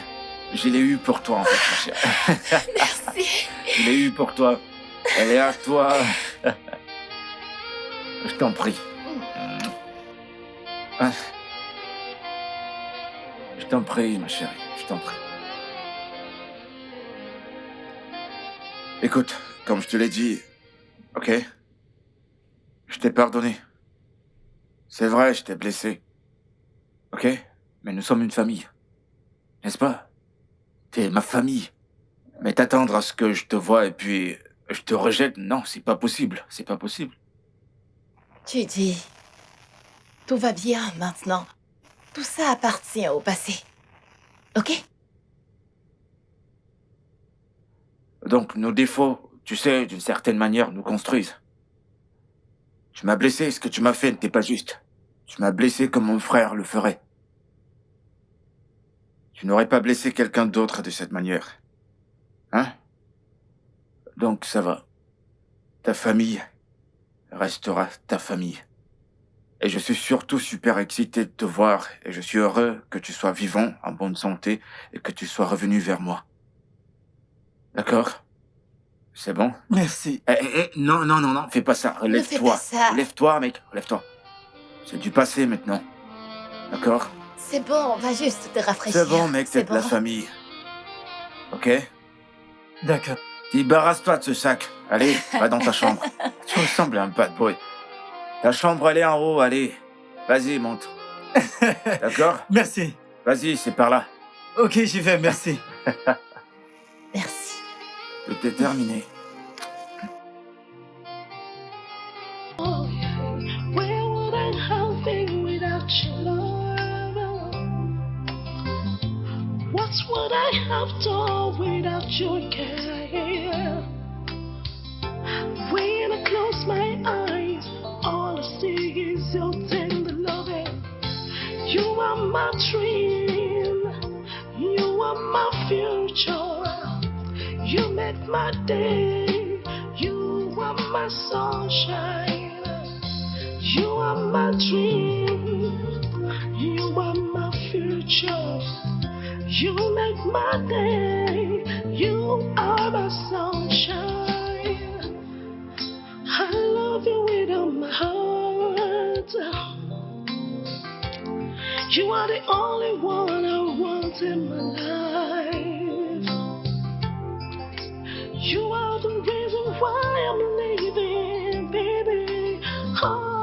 Je l'ai eue pour toi, en fait, ma chère. Merci. Je l'ai eue pour toi. Elle est à toi. Je t'en prie. Je t'en prie, ma chérie. Je t'en prie. Écoute, comme je te l'ai dit, ok? Je t'ai pardonné. C'est vrai, je t'ai blessé. Ok? Mais nous sommes une famille. N'est-ce pas? T'es ma famille. Mais t'attendre à ce que je te voie et puis je te rejette, non, c'est pas possible. C'est pas possible. Tu dis, tout va bien maintenant. Tout ça appartient au passé. Ok? Donc nos défauts, tu sais, d'une certaine manière, nous construisent. Tu m'as blessé, ce que tu m'as fait n'était pas juste. Tu m'as blessé comme mon frère le ferait. Tu n'aurais pas blessé quelqu'un d'autre de cette manière. Hein? Donc ça va. Ta famille restera ta famille. Et je suis surtout super excité de te voir et je suis heureux que tu sois vivant, en bonne santé et que tu sois revenu vers moi. D'accord? C'est bon? Merci. Non, fais pas ça. Relève-toi. Relève-toi. Relève-toi, mec. Relève-toi. C'est du passé maintenant. D'accord? C'est bon, on va juste te rafraîchir. C'est bon, mec, C'est t'es de la bon. famille. Ok? D'accord. Débarrasse-toi de ce sac. Allez, va dans ta chambre. Tu ressembles à un bad boy. Ta chambre, elle est en haut, allez. Vas-y, monte. D'accord? Merci. Vas-y, c'est par là. Ok, j'y vais, merci. Merci. Tout est terminé. Where would I have been without your love? What would I have done without your care? When I close my eyes, all I see is your tender loving. You are my dream, you are my future. You make my day, you are my sunshine. You are my dream, you are my future. You make my day, you are my sunshine. I love you with all my heart. You are the only one I want in my life. You are the reason why I'm living, baby. Oh.